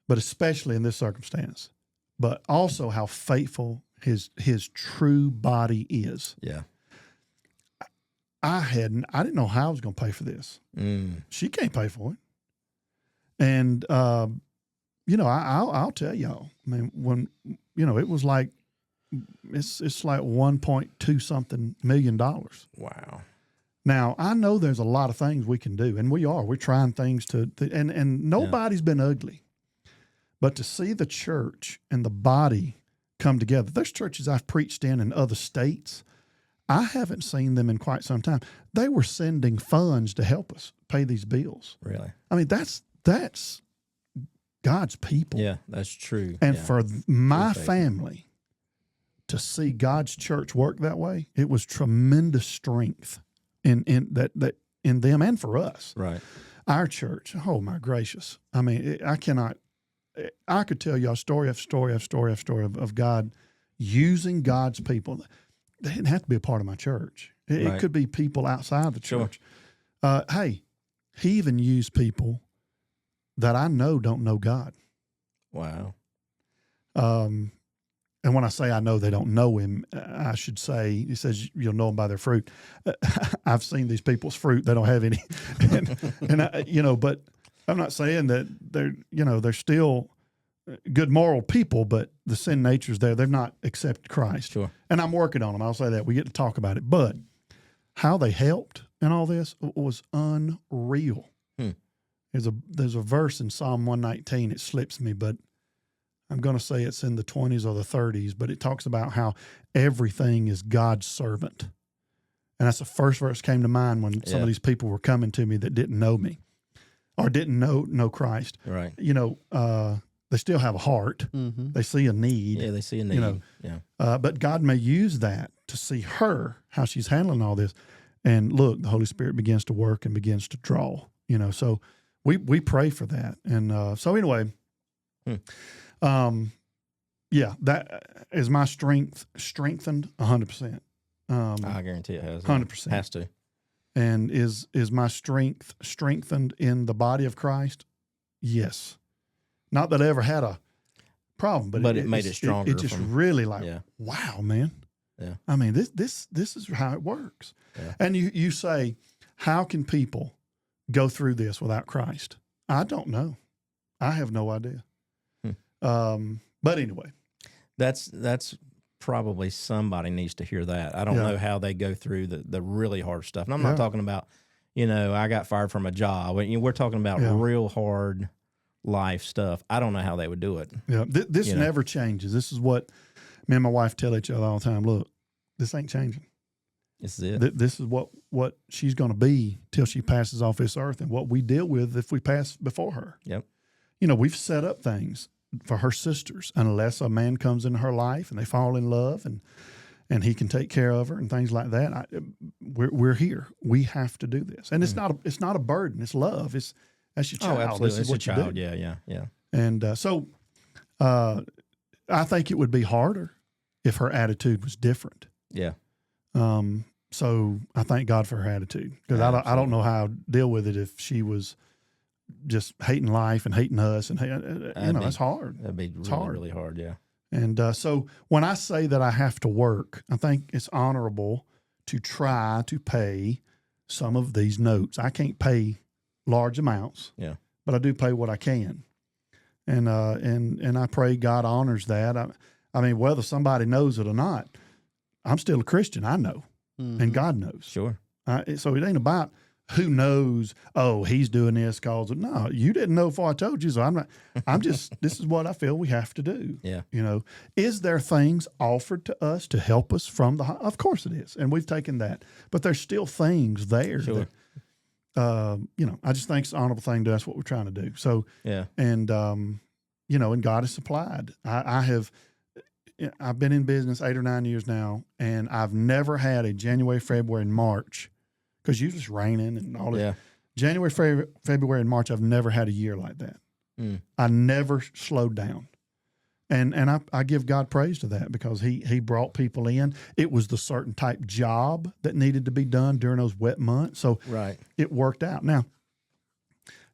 but especially in this circumstance, but also how faithful his true body is. Yeah. I didn't know how I was going to pay for this. She can't pay for it. And, I'll tell y'all, I mean, when, it was like, it's like $1.2 something million. Wow. Now, I know there's a lot of things we can do, and we're trying things and nobody's been ugly, but to see the church and the body come together, there's churches I've preached in other states. I haven't seen them in quite some time. They were sending funds to help us pay these bills. Really? I mean, that's God's people. Yeah, that's true. And for my family to see God's church work that way, it was tremendous strength in them and for us. Right. Our church, oh my gracious. I mean, I could tell y'all story after story after story after story of God using God's people. They didn't have to be a part of my church. It could be people outside the church. Sure. Hey, he even used people that I know don't know God. Wow. And when I say I know they don't know him, I should say, he says, you'll know them by their fruit. I've seen these people's fruit. They don't have any. But I'm not saying that they're still good moral people, but the sin nature's there. They've not accepted Christ. Sure. And I'm working on them. I'll say that. We get to talk about it. But how they helped in all this was unreal. There's a verse in Psalm 119. It slips me, but I'm going to say it's in the 20s or the 30s, but it talks about how everything is God's servant. And that's the first verse came to mind when some of these people were coming to me that didn't know me or didn't know Christ. Right. They still have a heart. Mm-hmm. They see a need. Yeah, they see a need. But God may use that to see her, how she's handling all this. And look, the Holy Spirit begins to work and begins to draw, So we pray for that. And so anyway, that is my strength strengthened 100%. I guarantee it has. 100%. Has to. And is my strength strengthened in the body of Christ? Yes. Not that I ever had a problem, but it made it stronger. It just really wow, man. Yeah. I mean, this is how it works. Yeah. And you say, how can people go through this without Christ? I don't know. I have no idea. But anyway, that's probably somebody needs to hear that. I don't know how they go through the really hard stuff. And I'm not talking about, I got fired from a job. We're talking about real hard, life stuff. I don't know how they would do it. Yeah, this You know. never changes. This is what me and my wife tell each other all the time. Look, this ain't changing. This is it. This is what she's going to be till she passes off this earth, and what we deal with if we pass before her. Yep. You know, we've set up things for her sisters, unless a man comes into her life and they fall in love and he can take care of her and things like that. We're here. We have to do this, and it's not a burden. It's love. That's your child. Oh, absolutely. This is It's what your you child. do. Yeah. And so, I think it would be harder if her attitude was different. Yeah. So I thank God for her attitude, because I don't know how to deal with it if she was just hating life and hating us, and it's hard. That'd be really hard. Yeah. And so when I say that I have to work, I think it's honorable to try to pay some of these notes. I can't pay large amounts, but I do pay what I can, and I pray God honors that. I mean, whether somebody knows it or not, I'm still a Christian. I know. And God knows. Sure. So it ain't about who knows, oh, he's doing this cause of, no, you didn't know before I told you. So this is what I feel we have to do. Yeah. You know, is there things offered to us to help us from of course it is. And we've taken that, but there's still things there. Sure. That, I just think it's an honorable thing to do. That's what we're trying to do. So, and God has supplied. I've been in business 8 or 9 years now, and I've never had a January, February, and March, because usually it's raining and all that. Yeah. January, February, and March, I've never had a year like that. I never slowed down. And I give God praise to that, because he brought people in. It was the certain type job that needed to be done during those wet months. So it worked out. Now,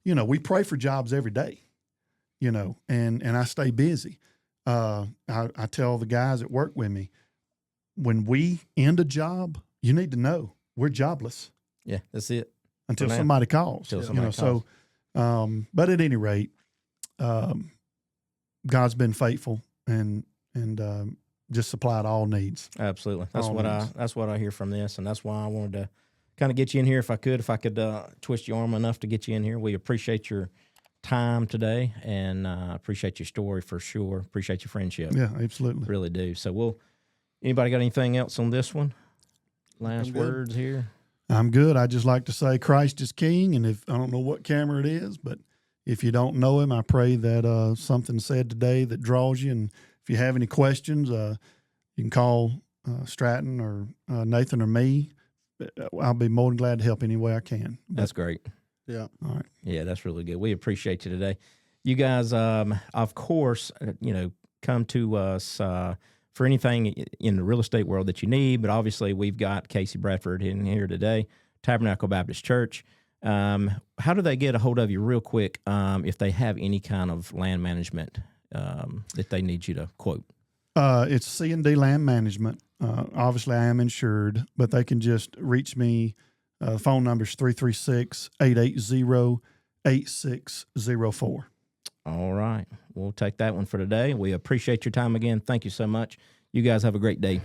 we pray for jobs every day, and I stay busy. I tell the guys that work with me, when we end a job, you need to know we're jobless. Yeah, that's it. Until somebody calls. So, but at any rate, God's been faithful and just supplied all needs. Absolutely. That's what I hear from this, and that's why I wanted to kind of get you in here if I could twist your arm enough to get you in here. We appreciate your time today, and appreciate your story for sure. Appreciate your friendship. Yeah, absolutely. Really do. So anybody got anything else on this one? Last words here? I'm good. I just like to say Christ is King, and I don't know what camera it is, but if you don't know him, I pray that something said today that draws you. And if you have any questions, you can call Stratton or Nathan or me. I'll be more than glad to help any way I can. That's great. Yeah. All right. Yeah, that's really good. We appreciate you today. You guys, of course, come to us for anything in the real estate world that you need, but obviously we've got Casey Bradford in here today, Tabernacle Baptist Church. How do they get a hold of you real quick if they have any kind of land management that they need you to quote? It's C&D Land Management. Obviously, I am insured, but they can just reach me. Phone number is 336-880-8604. All right. We'll take that one for today. We appreciate your time again. Thank you so much. You guys have a great day.